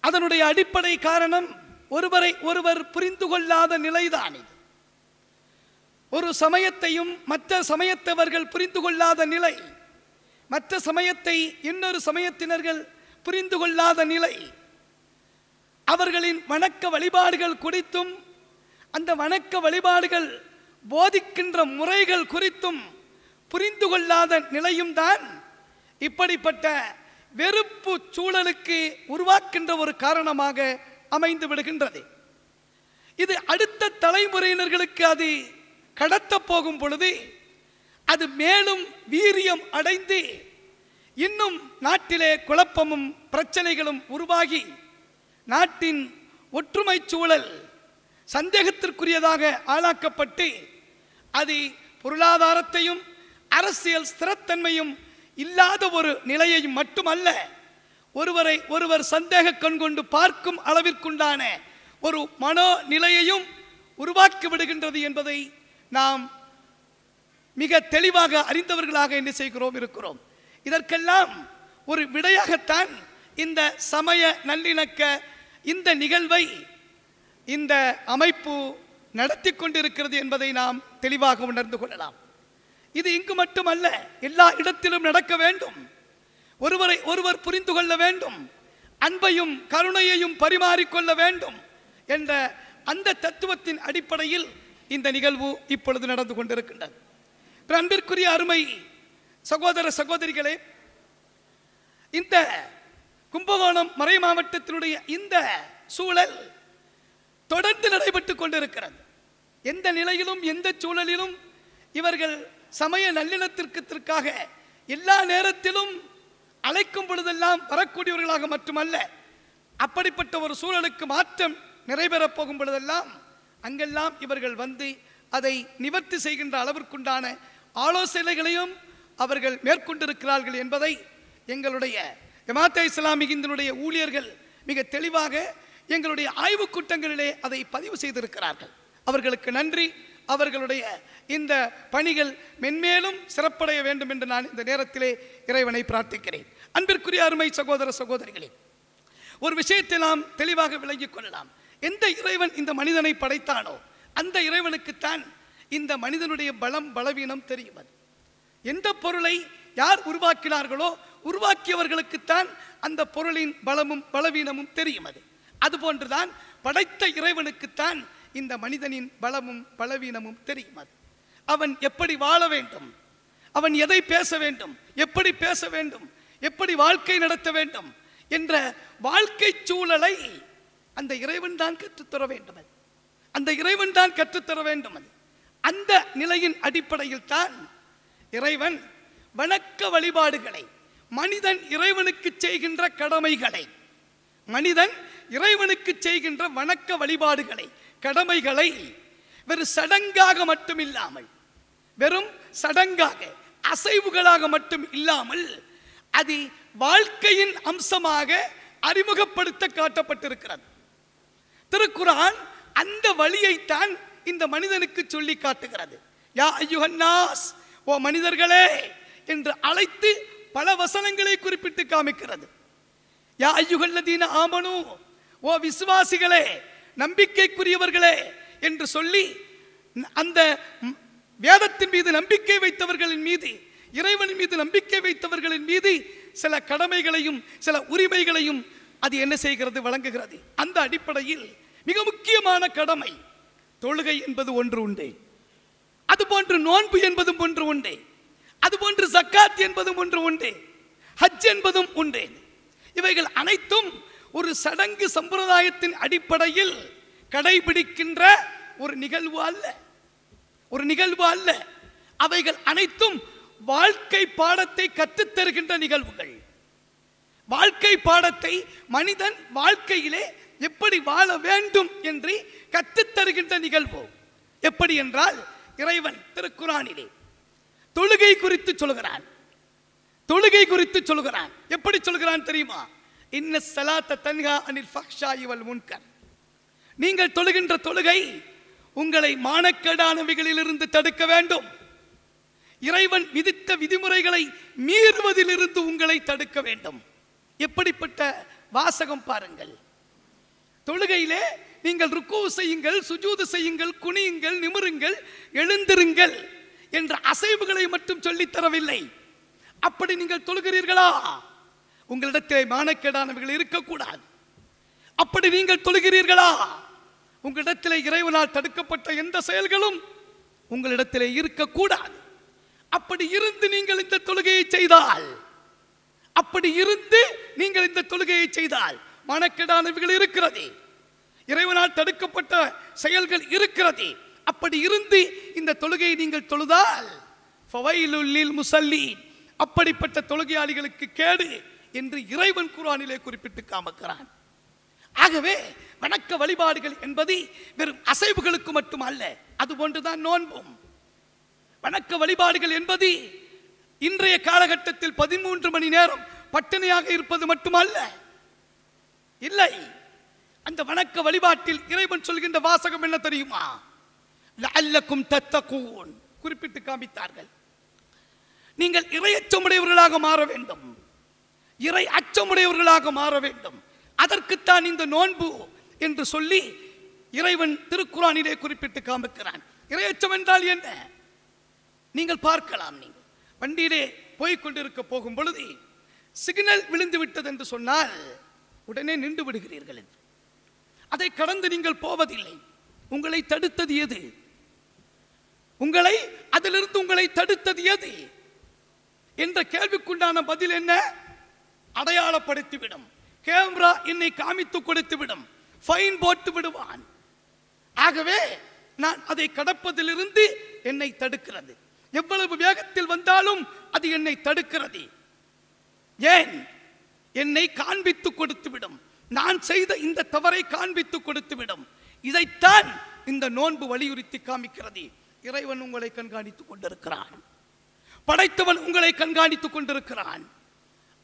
அதனுடைய அடிப்படை காரணம் ஒருவரை ஒருவர் புரிந்து கொள்ளாத நிலைதான் இது. ஒரு சமயத்தையும் மற்ற சமயத்தவர்கள் புரிந்து கொள்ளாத நிலை, மற்ற சமயத்தை இன்னொரு சமயத்தினர்கள் புரிந்து கொள்ளாத நிலை, அவர்களின் வணக்க வழிபாடுகள் குறித்தும் அந்த வணக்க வழிபாடுகள் போதிக்கின்ற முறைகள் குறித்தும் புரிந்து கொள்ளாத நிலையும் தான் இப்படிப்பட்ட வெறுப்பு சூழலுக்கு உருவாக்கின்ற ஒரு காரணமாக அமைந்து விடுகின்றது. இது அடுத்த தலைமுறையினர்களுக்கு அது கடத்த போகும் பொழுது அது மேலும் வீரியம் அடைந்து இன்னும் நாட்டிலே குழப்பமும் பிரச்சனைகளும் உருவாகி நாட்டின் ஒற்றுமை சூழல் சந்தேகத்திற்குரியதாக ஆளாக்கப்பட்டு அது பொருளாதாரத்தையும் அரசியல் ஸ்திரத்தன்மையும் இல்லாத ஒரு நிலையையும் மட்டுமல்ல, ஒருவரை ஒருவர் சந்தேக கண்கொண்டு பார்க்கும் அளவிற்குண்டான ஒரு மனோநிலையையும் உருவாக்கி விடுகின்றது என்பதை நாம் மிக தெளிவாக அறிந்தவர்களாக என்ன செய்கிறோம் இருக்கிறோம். இதற்கெல்லாம் ஒரு விடையாகத்தான் இந்த சமய நல்லிணக்க இந்த நிகழ்வை இந்த அமைப்பு நடத்தி கொண்டிருக்கிறது என்பதை நாம் தெளிவாக உணர்ந்து கொள்ளலாம். இது இங்கு மட்டுமல்ல, எல்லா இடத்திலும் நடக்க வேண்டும். ஒருவரை ஒருவர் புரிந்து கொள்ள வேண்டும், அன்பையும் கருணையையும் பரிமாறிக்கொள்ள வேண்டும் என்ற அந்த தத்துவத்தின் அடிப்படையில் இந்த நிகழ்வு இப்பொழுது நடந்து கொண்டிருக்கின்றது. அன்பிற்குரிய அருமை சகோதர சகோதரிகளே, இந்த கும்பகோணம் மறை மாவட்டத்தினுடைய இந்த சூழல் தொடர்ந்து நடைபெற்றுக் கொண்டிருக்கிறது. எந்த நிலையிலும் எந்த சூழலிலும் இவர்கள் சமய நல்லிணத்திற்காக எல்லா நேரத்திலும் அழைக்கும் பொழுதெல்லாம் வரக்கூடியவர்களாக மட்டுமல்ல, அப்படிப்பட்ட ஒரு சூழலுக்கு மாற்றம் நிறைவேறப் போகும் பொழுதெல்லாம் அங்கெல்லாம் இவர்கள் வந்து அதை நிவர்த்தி செய்கின்ற அளவிற்குண்டான ஆலோசனைகளையும் அவர்கள் மேற்கொண்டிருக்கிறார்கள் என்பதை எங்களுடைய ஜமாத்தே இஸ்லாமியினுடைய ஊழியர்கள் மிக தெளிவாக எங்களுடைய ஆய்வுக் கூட்டங்களிலே அதை பதிவு செய்திருக்கிறார்கள். அவர்களுக்கு நன்றி. அவர்களுடைய இந்த பணிகள் மென்மேலும் சிறப்படைய வேண்டும் என்று நான் இந்த நேரத்திலே இறைவனை பிரார்த்திக்கிறேன். அன்பிற்குரிய அருமை சகோதர சகோதரிகளே, ஒரு விஷயத்தை நாம் தெளிவாக விளங்கிக் கொள்ளலாம். எந்த இறைவன் இந்த மனிதனை படைத்தானோ அந்த இறைவனுக்குத்தான் இந்த மனிதனுடைய பலம் பலவீனம் தெரியும். எந்த பொருளை யார் உருவாக்கினார்களோ உருவாக்கியவர்களுக்குத்தான் அந்த பொருளின் பலமும் பலவீனமும் தெரியும். அதுபோன்றுதான் படைத்த இறைவனுக்குத்தான் இந்த மனிதனின் பலமும் பலவீனமும் தெரியும். அவன் எப்படி வாழ வேண்டும், அவன் எதை பேச வேண்டும், எப்படி பேச வேண்டும், எப்படி வாழ்க்கை நடத்த வேண்டும் என்ற வாழ்க்கை சூழலை அந்த இறைவன் தான் கற்றுத்தர வேண்டும். அந்த இறைவன் தான் கற்றுத்தர வேண்டும். அந்த நிலையின் அடிப்படையில் தான் இறைவன் வணக்க வழிபாடுகளை, மனிதன் இறைவனுக்கு செய்கின்ற கடமைகளை, மனிதன் இறைவனுக்கு செய்கின்ற வணக்க வழிபாடுகளை கடமைகளை வெறும் சடங்காக மட்டும் இல்லாமல், வெறும் சடங்காக அசைவுகளாக மட்டும் இல்லாமல் அது வாழ்க்கையின் அம்சமாக அறிமுகப்படுத்த காட்டப்பட்டிருக்கிறது. திருக்குர்ஆன் அந்த வழியைத்தான் இந்த மனிதனுக்கு சொல்லி காட்டுகிறது. யா அய்யுஹன்னாஸ், ஓ மனிதர்களே என்று அழைத்து பல வசனங்களை குறிப்பிட்டு காமிக்கிறது. யா அய்யுஹல்லதீன ஆமனு, ஓ விசுவாசிகளே, நம்பிக்கைக்குரியவர்களே என்று சொல்லி அந்த வேதத்தின் மீது நம்பிக்கை வைத்தவர்களின் மீது, இறைவனின் மீது நம்பிக்கை வைத்தவர்களின் மீது சில கடமைகளையும் சில உரிமைகளையும் அது என்ன செய்கிறது, வழங்குகிறது. அந்த அடிப்படையில் மிக முக்கியமான கடமை தொழுகை என்பது ஒன்று உண்டு, அதுபோன்று நோன்பு என்பதும் ஒன்று உண்டு, அதுபோன்று ஜக்காத் என்பதும் ஒன்று உண்டு, ஹஜ் என்பதும் உண்டு. இவைகள் அனைத்தும் ஒரு சடங்கு சம்பிரதாயத்தின் அடிப்படையில் கடைபிடிக்கின்ற ஒரு நிகழ்வு அல்ல, ஒரு நிகழ்வு அல்ல. அவைகள் அனைத்தும் வாழ்க்கை பாடத்தை கற்றுத்தருகின்ற நிகழ்வுகள். வாழ்க்கை பாடத்தை மனிதன் வாழ்க்கையிலே எப்படி வாழ வேண்டும் என்று கற்றுத்தருகின்ற நிகழ்வு. எப்படி என்றால், இறைவன் திருக்குர்ஆனிலே தொழுகை குறித்து சொல்கிறான். தொழுகை குறித்து சொல்கிறான். எப்படி சொல்கிறான் தெரியுமா? இன்ன ஸலாத்த தன்ஹா அனில் ஃபஹ்ஷாஇ வல் முன்கர். நீங்கள் தொழுகின்ற தொழுகை உங்களை மானக்கேடானவைகளிலிருந்து தடுக்க வேண்டும். இறைவன் விதித்த விதிமுறைகளை மீறுவதிலிருந்து உங்களை தடுக்க வேண்டும். எப்படிப்பட்ட வாசகம் பாருங்கள். தொழுகையிலே நீங்கள் ருக்கு செய்யுங்கள், சுஜூது செய்யுங்கள், குனியுங்கள், நிமிருங்கள், எழுந்திருங்கள் என்ற அசைவுகளை மட்டும் சொல்லித் தரவில்லை. அப்படி நீங்கள் தொழுகிறீர்களா, உங்களிடத்திலே மானக்கேடானவைகள் இருக்கக்கூடாது. அப்படி நீங்கள் தொழுகிறீர்களா, உங்களிடத்திலே இறைவனால் தடுக்கப்பட்ட எந்த செயல்களும் உங்களிடத்திலே இருக்கக்கூடாது. அப்படி இருந்து நீங்கள் இந்த தொழுகையை செய்தால் மனக்கெடானவைகள் இருக்கிறது, இறைவனால் தடுக்கப்பட்ட செயல்கள் இருக்கிறது. அப்படி இருந்து இந்த தொழுகையை நீங்கள் தொழுதால் ஃபவைலுல் லில் முஸல்லீன், அப்படிப்பட்ட தொழுகையாளிகளுக்கு கேடு என்று இறைவன் குர்ஆனிலே குறிப்பிட்டு காமிக்கிறான். ஆகவே வணக்க வழிபாடுகள் என்பது வெறும் அசைவுகளுக்கு மட்டுமல்ல, அதுபோன்றுதான் நோன்பும். வணக்க வழிபாடுகள் என்பது இன்றைய காலகட்டத்தில் 13 மணி நேரம் பட்டினியாக இருப்பது மட்டுமல்ல. இல்லை, அந்த வணக்க வழிபாட்டில் இறைவன் சொல்கின்ற வாசகம் என்ன தெரியுமா? லஅல்லக்கும் தத்தகூன், குறிப்பிட்டு காமித்தார்கள். நீங்கள் இறை அச்சமுடையவர்களாக மாற வேண்டும், இறை அச்சமுடையவர்களாக மாற வேண்டும். அதற்குத்தான் இந்த நோன்பு என்று சொல்லி இறைவன் திருக்குர்ஆனிலே குறிப்பிட்டு காமிக்கிறான். இறையச்சம் என்றால் என்ன? நீங்கள் பார்க்கலாம். நீங்கள் வண்டியிலே போய்கொண்டிருக்க போகும் பொழுது சிக்னல் விழுந்து விட்டது என்று சொன்னால் உடனே நின்று விடுகிறீர்கள். அதை கடந்து நீங்கள் போவதில்லை. உங்களை தடுத்தது எது? அதிலிருந்து உங்களை தடுத்தது எது என்ற கேள்விக்குண்டான பதில் என்ன? அடையாளப்படுத்திவிடும். கேமரா என்னை காமித்து கொடுத்துவிடும், ஃபைன் போட்டு விடுவான். ஆகவே நான் அதை கடப்பதிலிருந்து என்னை தடுக்கிறது. எவ்வளவு வேகத்தில் வந்தாலும் அது என்னை தடுக்கிறது. ஏன்? என்னை காண்பித்து கொடுத்துவிடும், நான் செய்த இந்த தவறை காண்பித்து கொடுத்துவிடும். இதைத்தான் இந்த நோன்பு வலியுறுத்தி காமிக்கிறது. இறைவன் உங்களை கண்காணித்துக் கொண்டிருக்கிறான், படைத்தவன் உங்களை கண்காணித்துக் கொண்டிருக்கிறான்.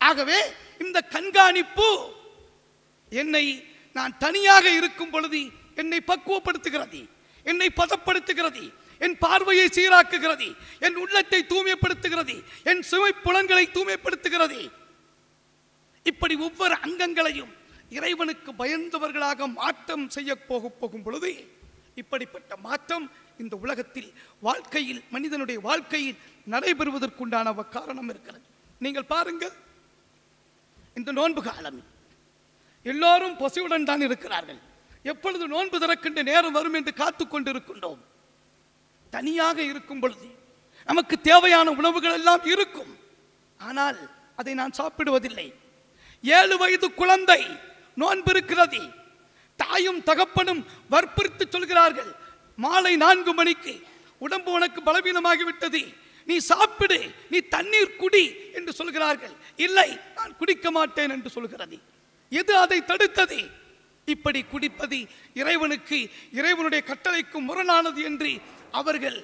ஆகவே இந்த கண்காணிப்பு என்னை நான் தனியாக இருக்கும் பொழுது என்னை பக்குவப்படுத்துகிறது, என்னை பதப்படுத்துகிறது, என் பார்வையை சீராக்குகிறது, என் உள்ளத்தை தூய்மைப்படுத்துகிறது, என் சுவை புலன்களை தூய்மைப்படுத்துகிறது. இப்படி ஒவ்வொரு அங்கங்களையும் இறைவனுக்கு பயந்தவர்களாக மாற்றம் செய்ய போகும் பொழுது இப்படிப்பட்ட மாற்றம் இந்த உலகத்தில் வாழ்க்கையில், மனிதனுடைய வாழ்க்கையில் நடைபெறுவதற்குண்டான காரணம் இருக்கிறது. நீங்கள் பாருங்கள், இந்த நோன்பு காலம் எல்லோரும் பசியுடன் தான் இருக்கிறார்கள். எப்பொழுது நோன்பு திறக்கின்ற நேரம் வரும் என்று காத்துக் கொண்டிருக்கின்றோம். தனியாக இருக்கும் பொழுது நமக்கு தேவையான உணவுகள் எல்லாம் இருக்கும், ஆனால் அதை நான் சாப்பிடுவதில்லை. 7 வயது குழந்தை நோன்பு இருக்கிறது, தாயும் தகப்பனும் வற்புறுத்தி சொல்கிறார்கள், மாலை 4 மணிக்கு உடம்பு உனக்கு பலவீனமாகிவிட்டது, நீ சாப்பிடு, நீ தண்ணீர் குடி என்று சொல்கிறார்கள். இல்லை, நான் குடிக்க மாட்டேன் என்று சொல்கிறது. எது அதை தடுத்தது? இப்படி குடிப்பது இறைவனுக்கு, இறைவனுடைய கட்டளைக்கு முரணானது என்று அவர்கள்,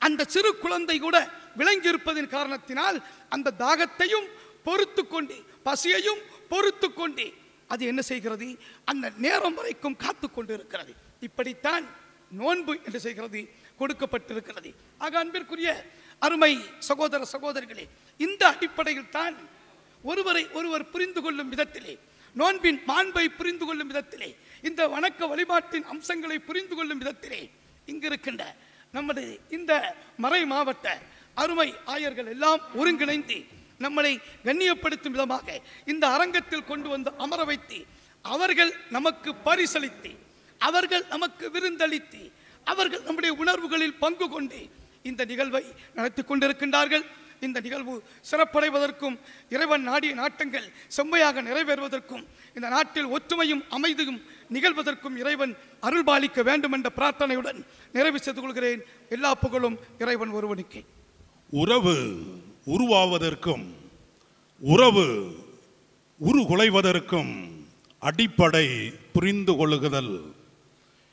அந்த சிறு குழந்தை கூட விளங்கியிருப்பதின் காரணத்தினால் அந்த தாகத்தையும் பொறுத்து கொண்டு, பசியையும் பொறுத்து கொண்டு அது என்ன செய்கிறது? அந்த நேரம் வரைக்கும் காத்து கொண்டு இருக்கிறது. இப்படித்தான் நோன்பு என்று செய்கிறது, கொடுக்கப்பட்டிருக்கிறது. ஆக அன்பிற்குரிய அருமை சகோதர சகோதரிகளே, இந்த அடிப்படையில் தான் ஒருவர் புரிந்து கொள்ளும் விதத்திலே, நோன்பின் மாண்பை புரிந்து கொள்ளும் விதத்திலே, இந்த வணக்க வழிபாட்டின் அம்சங்களை புரிந்து கொள்ளும் விதத்திலே இங்கு இருக்கின்ற நமது இந்த மறை மாவட்ட அருமை ஆயர்கள் எல்லாம் ஒருங்கிணைந்து நம்மளை கண்ணியப்படுத்தும் விதமாக இந்த அரங்கத்தில் கொண்டு வந்து அமர வைத்து, அவர்கள் நமக்கு பரிசளித்து, அவர்கள் நமக்கு விருந்தளித்து, அவர்கள் நம்முடைய உணர்வுகளில் பங்கு கொண்டு இந்த நிகழ்வை நடத்தி கொண்டிருக்கின்றார்கள். இந்த நிகழ்வு சிறப்படைவதற்கும், இறைவன் நாடிய நாட்டங்கள் செம்மையாக நிறைவேறுவதற்கும், இந்த நாட்டில் ஒற்றுமையும் அமைதியும் நிகழ்வதற்கும் இறைவன் அருள்பாலிக்க வேண்டும் என்ற பிரார்த்தனையுடன் நிறைவு செய்து கொள்கிறேன். எல்லா புகழும் இறைவன் ஒருவனுக்கே. உறவு உருவாவதற்கும் உறவு உருகுலைவதற்கும் அடிப்படை புரிந்து கொள்ளுதல்.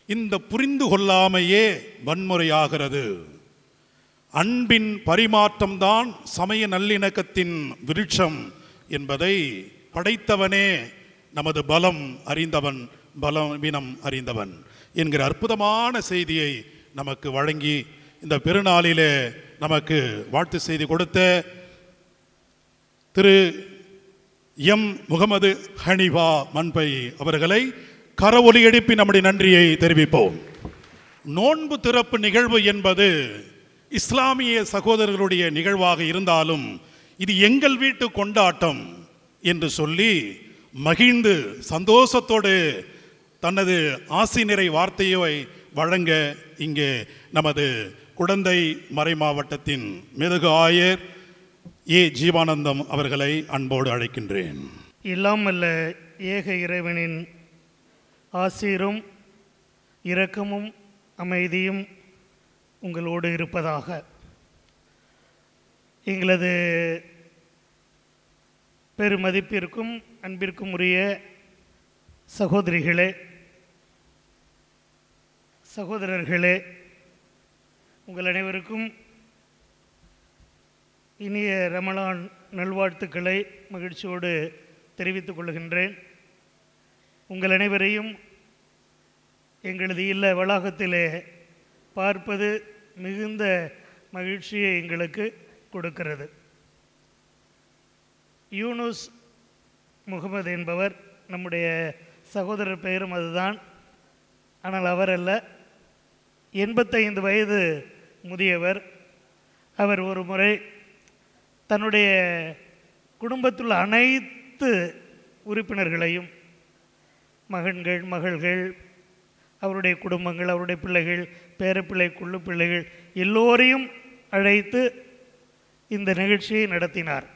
இந்த புரிந்து கொள்ளாமையே வன்முறையாகிறது. அன்பின் பரிமாற்றம்தான் சமய நல்லிணக்கத்தின் விருட்சம் என்பதை படைத்தவனே நமது பலம் அறிந்தவன், பலவீனம் அறிந்தவன் என்கிற அற்புதமான செய்தியை நமக்கு வழங்கி இந்த பெருநாளிலே நமக்கு வாழ்த்து செய்தி கொடுத்த திரு எம் முகமது ஹனிஃபா மன்பை அவர்களை கரவொலி எழுப்பி நம்முடைய நன்றியை தெரிவிப்போம். நோன்பு திறப்பு நிகழ்வு என்பது இஸ்லாமிய சகோதரர்களுடைய நிகழ்வாக இருந்தாலும் இது எங்கள் வீட்டு கொண்டாட்டம் என்று சொல்லி மகிழ்ந்து சந்தோஷத்தோடு தனது ஆசி நிறை வார்த்தையை வழங்க இங்கே நமது குடந்தை மறைமாவட்டத்தின் மிதகு ஆயர் ஏ ஜீவானந்தம் அவர்களை அன்போடு அழைக்கின்றேன். எல்லாம் வல்ல ஏக இறைவனின் ஆசீரும் இரக்கமும் அமைதியும் உங்களோடு இருப்பதாக. எங்களது பெருமதிப்பிற்கும் அன்பிற்கும் உரிய சகோதரிகளே, சகோதரர்களே, உங்கள் அனைவருக்கும் இனிய ரமலான் நல்வாழ்த்துக்களை மகிழ்ச்சியோடு தெரிவித்துக் கொள்கின்றேன். உங்கள் அனைவரையும் எங்களது இல்ல வளாகத்திலே பார்ப்பது மிகுந்த மகிழ்ச்சியை எங்களுக்கு கொடுக்கிறது. யூனுஸ் முகமது என்பவர் நம்முடைய சகோதரர் பெயரும் அதுதான். ஆனால் அவர் அல்ல, 85 வயது முதியவர். அவர் ஒரு முறை தன்னுடைய குடும்பத்துள்ள அனைத்து உறுப்பினர்களையும், மகன்கள், மகள்கள், அவருடைய குடும்பங்கள், அவருடைய பிள்ளைகள், பேரப்பிள்ளை, குள்ளு பிள்ளைகள் எல்லோரையும் அழைத்து இந்த நிகழ்ச்சியை நடத்தினார்.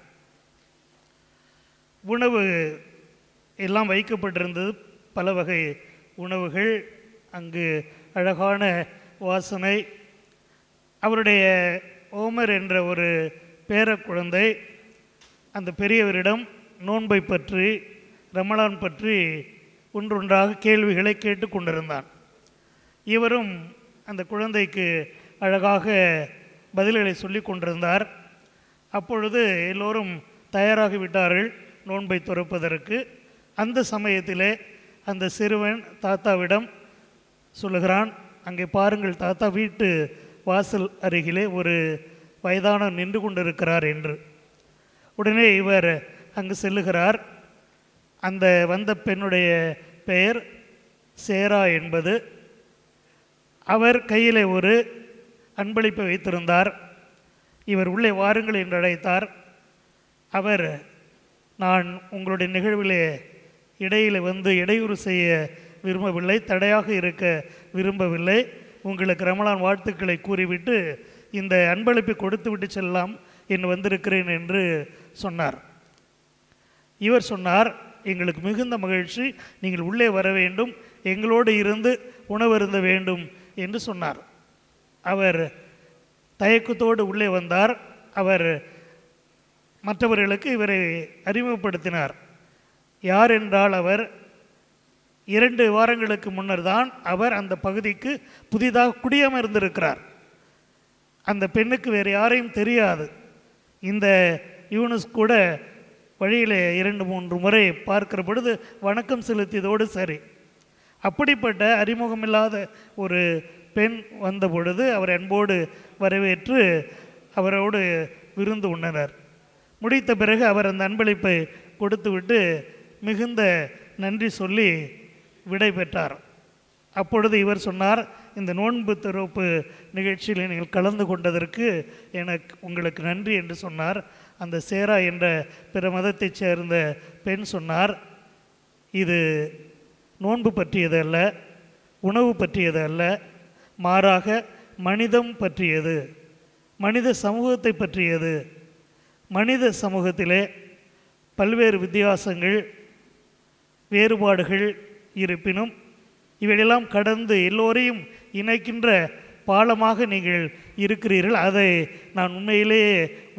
உணவு எல்லாம் வைக்கப்பட்டிருந்தது, பல வகை உணவுகள். அங்கு அழகான வாசனை. அவருடைய ஓமர் என்ற ஒரு பேரக்குழந்தை அந்த பெரியவரிடம் நோன்பை பற்றி, ரமலான் பற்றி ஒன்றொன்றாக கேள்விகளை கேட்டு கொண்டிருந்தான். இவரும் அந்த குழந்தைக்கு அழகாக பதில்களை சொல்லி கொண்டிருந்தார். அப்பொழுது எல்லோரும் தயாராகிவிட்டார்கள் நோன்பை துறப்பதற்கு. அந்த சமயத்திலே அந்த சிறுவன் தாத்தாவிடம் சொல்லுகிறான், அங்கே பாருங்கள் தாத்தா, வீட்டு வாசல் அருகிலே ஒரு வயதானவர் நின்று கொண்டிருக்கிறார் என்று. உடனே இவர் அங்கு செல்லுகிறார். அந்த வந்த பெண்ணுடைய பெயர் சேரா என்பது. அவர் கையிலே ஒரு அன்பளிப்பை வைத்திருந்தார். இவர் உள்ளே வாருங்கள் என்று அழைத்தார். அவர், நான் உங்களுடைய நிகழ்விலே இடையில் வந்து இடையூறு செய்ய விரும்பவில்லை, தடையாக இருக்க விரும்பவில்லை, உங்களுக்கு ரமலான் வாழ்த்துக்களை கூறிவிட்டு இந்த அன்பளிப்பை கொடுத்து விட்டு செல்லலாம் என்று வந்திருக்கிறேன் என்று சொன்னார். இவர் சொன்னார், எங்களுக்கு மிகுந்த மகிழ்ச்சி, நீங்கள் உள்ளே வர வேண்டும், எங்களோடு இருந்து உணவருந்த வேண்டும் என்று சொன்னார். அவர் தயக்கத்தோடு உள்ளே வந்தார். அவர் மற்றவர்களுக்கு இவரை அறிமுகப்படுத்தினார். யார் என்றால், அவர் 2 வாரங்களுக்கு முன்னர் தான் அவர் அந்த பகுதிக்கு புதிதாக குடியமர்ந்திருக்கிறார். அந்த பெண்ணுக்கு வேறு யாரையும் தெரியாது. இந்த யூனுஸ் கூட வழியிலே 2-3 முறை பார்க்கிற பொழுது வணக்கம் செலுத்தியதோடு சரி. அப்படிப்பட்ட அறிமுகமில்லாத ஒரு பெண் வந்த பொழுது அவர் அன்போடு வரவேற்று அவரோடு விருந்து உண்ணனர். முடித்த பிறகு அவர் அந்த அன்பளிப்பை கொடுத்துவிட்டு மிகுந்த நன்றி சொல்லி விடை பெற்றார். அப்பொழுது இவர் சொன்னார், இந்த நோன்பு திறப்பு நிகழ்ச்சியில் நீங்கள் கலந்து கொண்டதற்கு உங்களுக்கு நன்றி என்று சொன்னார். அந்த சேரா என்ற பிற மதத்தைச் சேர்ந்த பெண் சொன்னார், இது நோன்பு பற்றியது அல்ல, உணவு பற்றியது அல்ல, மாறாக மனிதம் பற்றியது, மனித சமூகத்தை பற்றியது. மனித சமூகத்திலே பல்வேறு வித்தியாசங்கள், வேறுபாடுகள் இருப்பினும் இவையெல்லாம் கடந்து எல்லோரையும் இணைக்கின்ற பாலமாக நீங்கள் இருக்கிறீர்கள். அதை நான் உண்மையிலேயே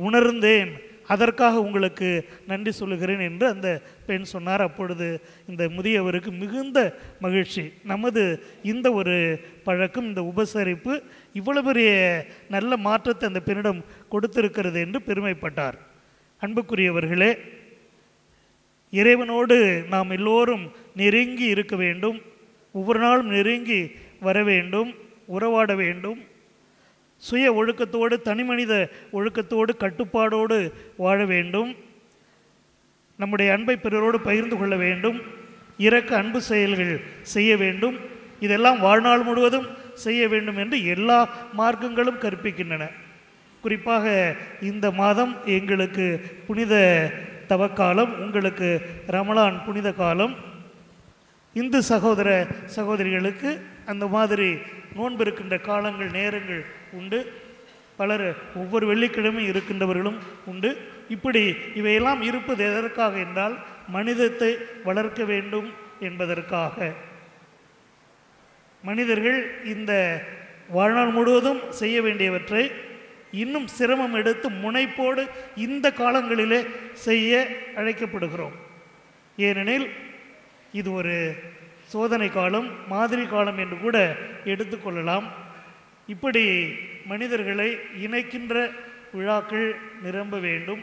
உணர்ந்தேன், அதற்காக உங்களுக்கு நன்றி சொல்லுகிறேன் என்று அந்த பெண் சொன்னார். அப்பொழுது இந்த முதியவருக்கு மிகுந்த மகிழ்ச்சி. நமது இந்த ஒரு பழக்கம், இந்த உபசரிப்பு இவ்வளவு பெரிய நல்ல மாற்றத்தை அந்த பெண்ணிடம் கொடுத்திருக்கிறது என்று பெருமைப்பட்டார். அன்புக்குரியவர்களே, இறைவனோடு நாம் எல்லோரும் நெருங்கி இருக்க வேண்டும், ஒவ்வொரு நாளும் நெருங்கி வர வேண்டும், உறவாட வேண்டும். சுய ஒழுக்கத்தோடு, தனிமனித ஒழுக்கத்தோடு, கட்டுப்பாடோடு வாழ வேண்டும். நம்முடைய அன்பை பிறரோடு பகிர்ந்து கொள்ள வேண்டும். இரக்க அன்பு செயல்கள் செய்ய வேண்டும். இதெல்லாம் வாழ்நாள் முழுவதும் செய்ய வேண்டும் என்று எல்லா மார்க்கங்களும் கற்பிக்கின்றன. குறிப்பாக இந்த மாதம் எங்களுக்கு புனித தவக்காலம், உங்களுக்கு ரமலான் புனித காலம். இந்து சகோதர சகோதரிகளுக்கு அந்த மாதிரி நோன்பு இருக்கின்ற காலங்கள் நேரங்கள் உண்டு. பலர் ஒவ்வொரு வெள்ளிக்கிழமை இருக்கின்றவர்களும் உண்டு. இப்படி இவையெல்லாம் இருப்பது எதற்காக என்றால் மனிதத்தை வளர்க்க வேண்டும் என்பதற்காக. மனிதர்கள் இந்த வாழ்நாள் முழுவதும் செய்ய வேண்டியவற்றை இன்னும் சிரமம் எடுத்து முனைப்போடு இந்த காலங்களிலே செய்ய அழைக்கப்படுகிறோம். ஏனெனில் இது ஒரு சோதனை காலம், மாதிரி காலம் என்று கூட எடுத்துக்கொள்ளலாம். இப்படி மனிதர்களை இணைக்கின்ற விழாக்கள் நிரம்ப வேண்டும்.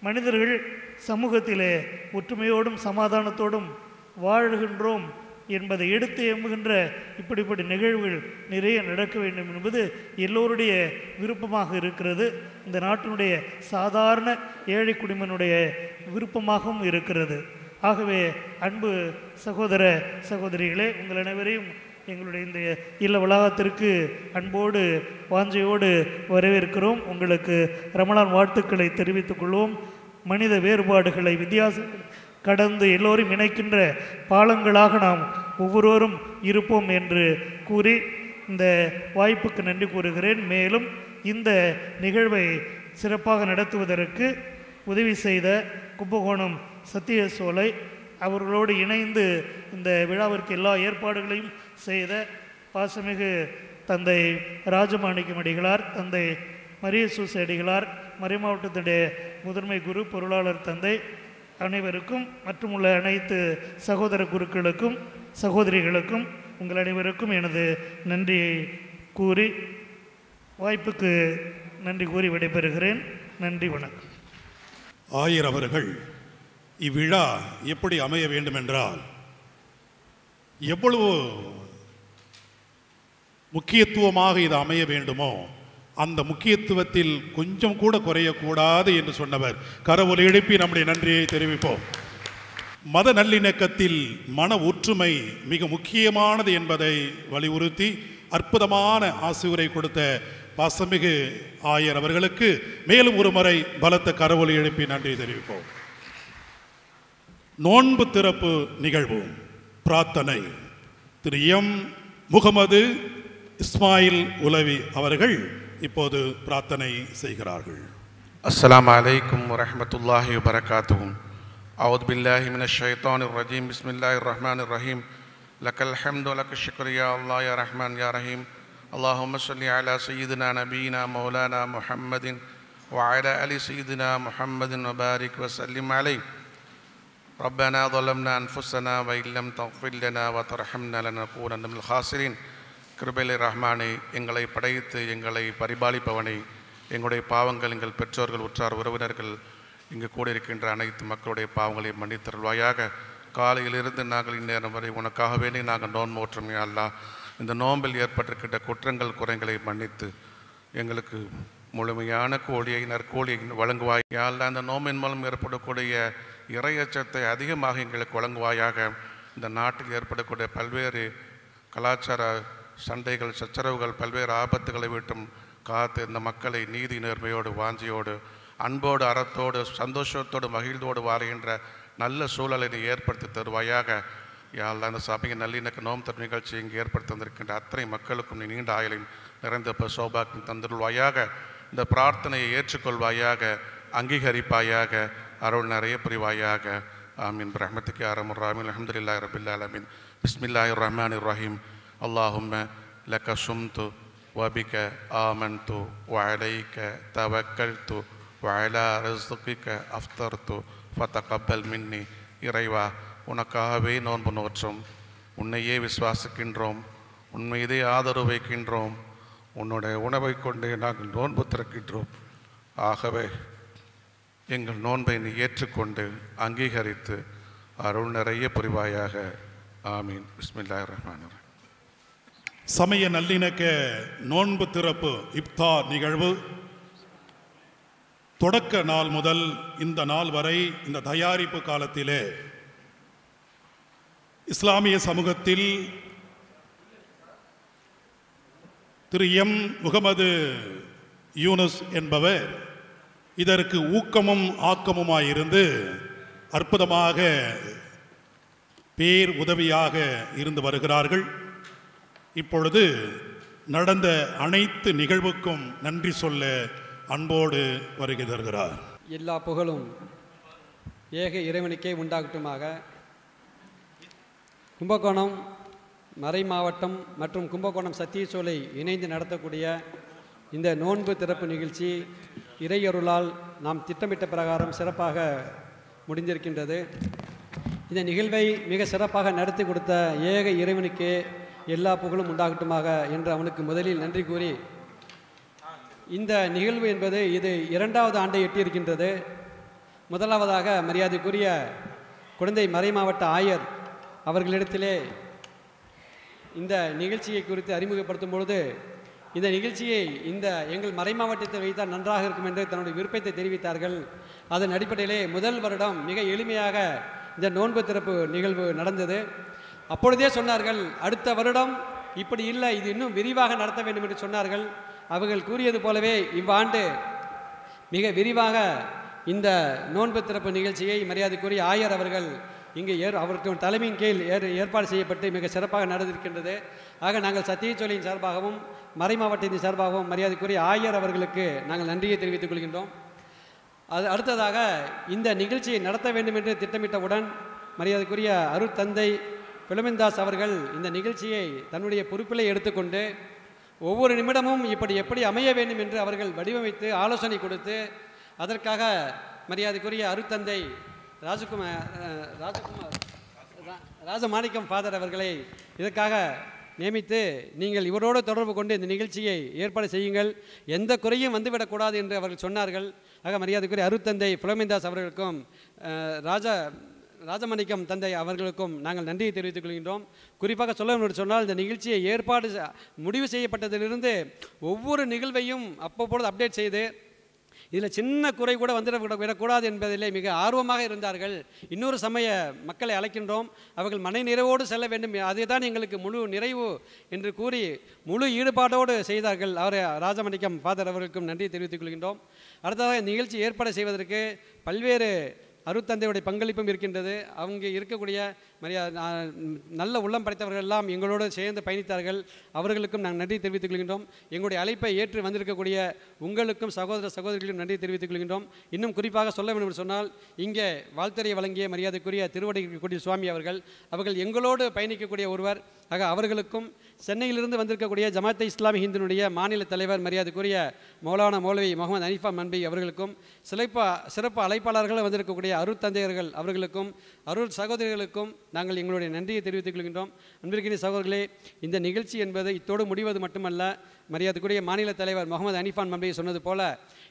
மனிதர்கள் சமூகத்திலே ஒற்றுமையோடும் சமாதானத்தோடும் வாழ்கின்றோம் என்பதை எடுத்து எம்புகின்ற இப்படிப்பட்ட நிகழ்வுகள் நிறைய நடக்க வேண்டும் என்பது எல்லோருடைய விருப்பமாக இருக்கிறது. இந்த நாட்டினுடைய சாதாரண ஏழை குடிமனுடைய விருப்பமாகவும் இருக்கிறது. ஆகவே அன்பு சகோதர சகோதரிகளே, உங்கள் அனைவரையும் எங்களுடைய இந்த இல்ல வளாகத்திற்கு அன்போடு வாஞ்சையோடு வரவேற்கிறோம். உங்களுக்கு ரமலான் வாழ்த்துக்களை தெரிவித்துக் கொள்வோம். மனித வேறுபாடுகளை வித்தியாசங்கள் கடந்து எல்லோரும் இணைக்கின்ற பாலங்களாக நாம் ஒவ்வொருவரும் இருப்போம் என்று கூறி இந்த வாய்ப்புக்கு நன்றி கூறுகிறேன். மேலும் இந்த நிகழ்வை சிறப்பாக நடத்துவதற்கு உதவி செய்த கும்பகோணம் சத்திய சோலை அவர்களோடு இணைந்து இந்த விழாவிற்கு எல்லா ஏற்பாடுகளையும் செய்த பாசமிகு தந்தை ராஜமாணிக்கம் அடிகளார், தந்தை மரியசூஸ் அடிகளார், மறைமாவட்டத்துடைய முதன்மை குரு பொருளாளர் தந்தை அனைவருக்கும் மற்றும் உள்ள அனைத்து சகோதர குருக்களுக்கும் சகோதரிகளுக்கும் உங்கள் அனைவருக்கும் எனது நன்றியை கூறி வாய்ப்புக்கு நன்றி கூறி விடைபெறுகிறேன். நன்றி, வணக்கம். ஆயர் அவர்கள் இவ்விழா எப்படி அமைய வேண்டும் என்றால் எவ்வளவு முக்கியத்துவமாக இது அமைய வேண்டுமோ அந்த முக்கியத்துவத்தில் கொஞ்சம் கூட குறையக்கூடாது என்று சொன்னவர். கரவொலி எழுப்பி நம்முடைய நன்றியை தெரிவிப்போம். மத நல்லிணக்கத்தில் மன ஒற்றுமை மிக முக்கியமானது என்பதை வலியுறுத்தி அற்புதமான ஆசியுரை கொடுத்த பாசமிகு ஆயர் அவர்களுக்கு மேலும் ஒரு முறை பலத்த கரவொலி எழுப்பி நன்றி தெரிவிப்போம். நோன்பு திறப்பு நிகழ்வு பிரார்த்தனை. திரு எம் முகமது இஸ்மாயில் உலவி அவர்கள் இப்போது பிரார்த்தனை செய்கிறார்கள். அஸ்ஸலாமு அலைக்கும் வரஹ்மத்துல்லாஹி வபரகாத்துஹு. அஊது பில்லாஹி மினஷ் ஷைத்தானிர் ரஜீம். பிஸ்மில்லாஹிர் ரஹ்மானிர் ரஹீம். லக்கல் ஹம்து லக்கல் ஷுக்ரு யா அல்லாஹ் யா ரஹ்மான் யா ரஹீம். அல்லாஹும்ம ஸல்லி அலா சய்யிதினா நபியினா மௌலானா முஹம்மதின் வ அலா அலி சய்யிதினா முஹம்மதின் வ பாரிக் வ ஸல்லிம் அலைஹி. ரப்பனா ظلمنا أنفسنا وإن لم تغفر لنا وترحمنا لنكونن من الخاسرين. கிருபையிலே ரஹ்மானே, எங்களை படைத்து எங்களை பரிபாலிப்பவனை, எங்களுடைய பாவங்கள், எங்கள் பெற்றோர்கள், உற்றார் உறவினர்கள், இங்கு கூடியிருக்கின்ற அனைத்து மக்களுடைய பாவங்களை மன்னித்தருள்வாயாக. காலையிலிருந்து நாங்கள் இந்நேரம் வரை உனக்காக வேண்டி நாங்கள் நோன்பு நோற்றோம். யா அல்லாஹ், இந்த நோன்பில் ஏற்பட்டிருக்கின்ற குற்றங்கள் குறைகளை மன்னித்து எங்களுக்கு முழுமையான கூலியை நற்கூலியை வழங்குவாய். யா அல்லாஹ், இந்த நோம்பின் மூலம் ஏற்படக்கூடிய இறையச்சத்தை அதிகமாக எங்களுக்கு வழங்குவாயாக. இந்த நாட்டில் ஏற்படக்கூடிய பல்வேறு கலாச்சார சண்டைகள், சச்சரவுகள், பல்வேறு ஆபத்துகளை விட்டும் காத்து இந்த மக்களை நீதி நேர்மையோடு, வாஞ்சியோடு, அன்போடு, அறத்தோடு, சந்தோஷத்தோடு, மகிழ்ந்தோடு வாழ்கின்ற நல்ல சூழலை நீ ஏற்படுத்தி தருவாயாக. யா அல்லாஹ், இந்த சபையின் நல்லிணக்க நோம் தரும் நிகழ்ச்சி இங்கு ஏற்படுத்தி தந்திருக்கின்ற அத்தனை மக்களுக்கும் நீ நீண்ட ஆயுளையும் நிறைந்த சௌபாக்கியம் தந்துருள்வாயாக. இந்த பிரார்த்தனையை ஏற்றுக்கொள்வாயாக, அங்கீகரிப்பாயாக, அருள் நிறைய புரிவாயாக. ஆமீன். பிரஹ்மத்துக்கு அரமுர் ராமீன். அல்ஹம்துலில்லாஹி ரப்பில் ஆலமீன். பிஸ்மில்லாஹிர் ரஹ்மானிர் ரஹீம். அல்லாஹும்ம லக சும்து வபிக ஆமன்து வஅலைக தவக்கல்து வஅலா ரிஸ்கிக அஃப்தர்து ஃபதகப்பல் மின்னி. இறைவா, உனக்காகவே நோன்பு நோற்றோம், உன்னையே விசுவாசிக்கின்றோம், உன் மீதே ஆதரவு வைக்கின்றோம், உன்னுடைய உணவை கொண்டே நாங்கள் நோன்பு திறக்கின்றோம். ஆகவே எங்கள் நோன்பை நீ ஏற்றுக்கொண்டு அங்கீகரித்து அருள் நிறைய புரிவாயாக. ஆமீன். பிஸ்மில்லாஹிர் ரஹ்மானிர் ரஹீம். சமய நல்லிணக்க நோன்பு திறப்பு இப்தார் நிகழ்வு தொடக்க நாள் முதல் இந்த நாள் வரை இந்த தயாரிப்பு காலத்திலே இஸ்லாமிய சமூகத்தில் திரு எம் முகமது யூனுஸ் என்பவர் இதற்கு ஊக்கமும் ஆக்கமுமாயிருந்து அற்புதமாக பேர் உதவியாக இருந்து வருகிறார்கள். இப்பொழுது நடந்த அனைத்து நிகழ்வுக்கும் நன்றி சொல்ல அன்போடு வருகை தருகிறார். எல்லா புகழும் ஏக இறைவனுக்கே உண்டாகட்டுமாக. கும்பகோணம் மறை மாவட்டம் மற்றும் கும்பகோணம் சத்தியசோலை இணைந்து நடத்தக்கூடிய இந்த நோன்பு திறப்பு நிகழ்ச்சி இறையருளால் நாம் திட்டமிட்ட பிரகாரம் சிறப்பாக முடிந்திருக்கின்றது. இந்த நிகழ்வை மிக சிறப்பாக நடத்தி கொடுத்த ஏக இறைவனுக்கே எல்லா புகழும் உண்டாகட்டுமாக என்று அவனுக்கு முதலில் நன்றி கூறி, இந்த நிகழ்வு என்பது இது 2வது ஆண்டை எட்டியிருக்கின்றது. முதலாவதாக மரியாதைக்குரிய குடந்தை மறை மாவட்ட ஆயர் அவர்களிடத்திலே இந்த நிகழ்ச்சியை குறித்து அறிமுகப்படுத்தும் பொழுது, இந்த நிகழ்ச்சியை இந்த எங்கள் மறை மாவட்டத்தில் வைத்தால் நன்றாக இருக்கும் என்று தன்னுடைய விருப்பத்தை தெரிவித்தார்கள். அதன் அடிப்படையிலே முதல் வருடம் மிக எளிமையாக இந்த நோன்பு திறப்பு நிகழ்வு நடந்தது. அப்பொழுதே சொன்னார்கள், அடுத்த வருடம் இப்படி இல்லை, இது இன்னும் விரிவாக நடத்த வேண்டும் என்று சொன்னார்கள். அவர்கள் கூறியது போலவே இவ்வாண்டு மிக விரிவாக இந்த நோன்பு திறப்பு நிகழ்ச்சியை மரியாதைக்குரிய ஆயர் அவர்கள் இங்கு அவருக்கு தலைமையின் கீழ் ஏற்பாடு செய்யப்பட்டு மிக சிறப்பாக நடந்திருக்கின்றது. ஆக நாங்கள் சத்தியச்சோலையின் சார்பாகவும் மறை மாவட்டத்தின் சார்பாகவும் மரியாதைக்குரிய ஆயர் அவர்களுக்கு நாங்கள் நன்றியை தெரிவித்துக் கொள்கின்றோம். அது அடுத்ததாக இந்த நிகழ்ச்சியை நடத்த வேண்டும் என்று திட்டமிட்டவுடன் மரியாதைக்குரிய அருட்தந்தை பிலோமின்தாஸ் அவர்கள் இந்த நிகழ்ச்சியை தன்னுடைய பொறுப்பிலே எடுத்துக்கொண்டு ஒவ்வொரு நிமிடமும் எப்படி அமைய வேண்டும் என்று அவர்கள் வடிவமைத்து ஆலோசனை கொடுத்து, அதற்காக மரியாதைக்குரிய அருட்தந்தை ராஜமாணிக்கம் ஃபாதர் அவர்களை இதற்காக நியமித்து, நீங்கள் இவரோடு தொடர்பு கொண்டு இந்த நிகழ்ச்சியை ஏற்பாடு செய்யுங்கள், எந்த குறையும் வந்துவிடக்கூடாது என்று அவர்கள் சொன்னார்கள். ஆக மரியாதைக்குரிய அருட்தந்தை பிலோமின்தாஸ் அவர்களுக்கும் ராஜமாணிக்கம் தந்தை அவர்களுக்கும் நாங்கள் நன்றியை தெரிவித்துக் கொள்கின்றோம். குறிப்பாக சொல்ல சொன்னால், இந்த நிகழ்ச்சியை ஏற்பாடு முடிவு செய்யப்பட்டதிலிருந்து ஒவ்வொரு நிகழ்வையும் அப்பப்பொழுது அப்டேட் செய்து இதில் சின்ன குறை கூட விடக்கூடாது என்பதிலே மிக ஆர்வமாக இருந்தார்கள். இன்னொரு சமய மக்களை அழைக்கின்றோம், அவர்கள் மன நிறைவோடு செல்ல வேண்டும், அதுதான் எங்களுக்கு முழு நிறைவு என்று கூறி முழு ஈடுபாடோடு செய்தார்கள். அவர் ராஜமாணிக்கம் ஃபாதர் அவர்களுக்கும் நன்றி தெரிவித்துக் கொள்கின்றோம். அடுத்ததாக நிகழ்ச்சி ஏற்பாடு செய்வதற்கு பல்வேறு அருட்தந்தையுடைய பங்களிப்பும் இருக்கின்றது. அவங்க இருக்கக்கூடிய நல்ல உள்ளம் படைத்தவர்கள் எல்லாம் எங்களோடு சேர்ந்து பயணித்தார்கள். அவர்களுக்கும் நாங்கள் நன்றி தெரிவித்துக் கொள்கின்றோம். எங்களுடைய அழைப்பை ஏற்று வந்திருக்கக்கூடிய உங்களுக்கும் சகோதர சகோதரிகளும் நன்றி தெரிவித்துக் கொள்கின்றோம். இன்னும் குறிப்பாக சொல்ல வேண்டும் என்று சொன்னால், இங்கே வாழ்த்துறையை வழங்கிய மரியாதைக்குரிய திருவடிக்குடி சுவாமி அவர்கள் எங்களோடு பயணிக்கக்கூடிய ஒருவர். ஆக அவர்களுக்கும் சென்னையிலிருந்து வந்திருக்கக்கூடிய ஜமாத்தை இஸ்லாமி ஹிந்தினுடைய மாநில தலைவர் மரியாதைக்குரிய மௌலானா மௌலவி முகமது அனிஃபா மன்பி அவர்களுக்கும், சிறப்பு அழைப்பாளர்கள் வந்திருக்கக்கூடிய அருட்தந்தையர்கள் அவர்களுக்கும் அருள் சகோதரிகளுக்கும் நாங்கள் எங்களுடைய நன்றியை தெரிவித்துக் கொள்கின்றோம். அன்பிற்கிற சகோதரர்களே, இந்த நிகழ்ச்சி என்பது இத்தோடு முடிவது மட்டுமல்ல. மரியாதைக்குரிய மாநில தலைவர் முகமது அனிஃபான் மன்பி சொன்னது போல,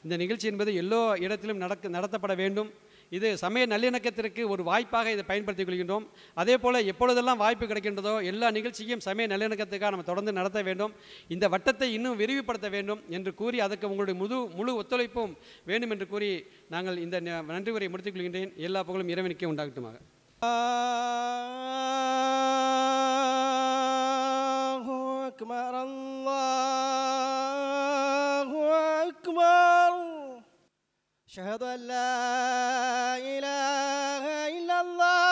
இந்த நிகழ்ச்சி என்பது எல்லா இடத்திலும் நடத்தப்பட வேண்டும். இது சமய நல்லிணக்கத்திற்கு ஒரு வாய்ப்பாக இதை பயன்படுத்திக் கொள்கின்றோம். அதே போல் எப்பொழுதெல்லாம் வாய்ப்பு கிடைக்கின்றதோ எல்லா நிகழ்ச்சியும் சமய நல்லிணக்கத்துக்காக நம்ம தொடர்ந்து நடத்த வேண்டும். இந்த வட்டத்தை இன்னும் விரிவுபடுத்த வேண்டும் என்று கூறி, அதற்கு உங்களுடைய முழு ஒத்துழைப்பும் வேண்டும் என்று கூறி நாங்கள் இந்த நன்றி உரையை முடித்துக் கொள்கின்றேன். எல்லா புகழும் இறைவனுக்கே உண்டாகட்டுமாக. أشهد أن لا إله إلا الله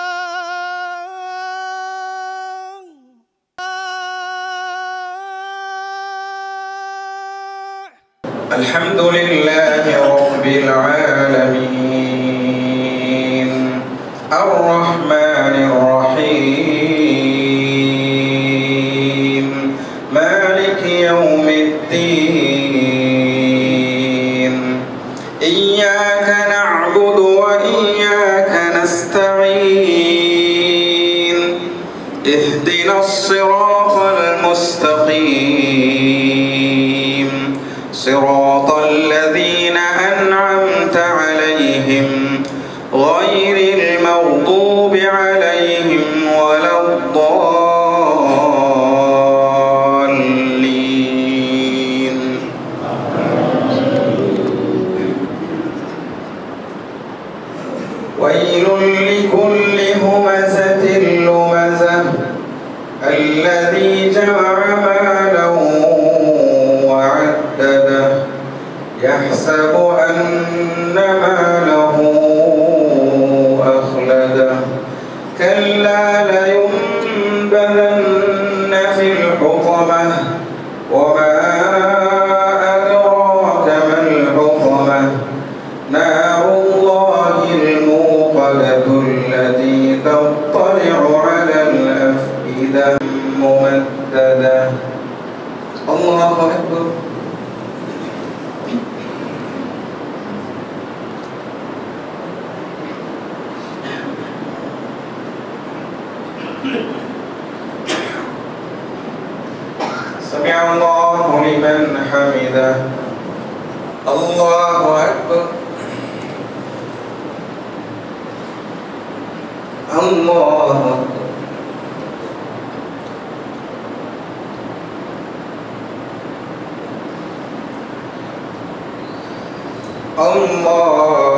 الحمد لله رب العالمين الرحمن الرحيم مالك يوم الدين إياك نعبد وإياك نستعين اهدنا الصراط المستقيم صراط الذين أنعمت عليهم غير المغضوب عليهم ولا الضالين ويل لكل همزة لمزة الذي جمع مالا وعدده يحسب أن ماله أخلده كلا لينبذن في الحطمة وما واحدة. الله أكبر. الله أكبر. الله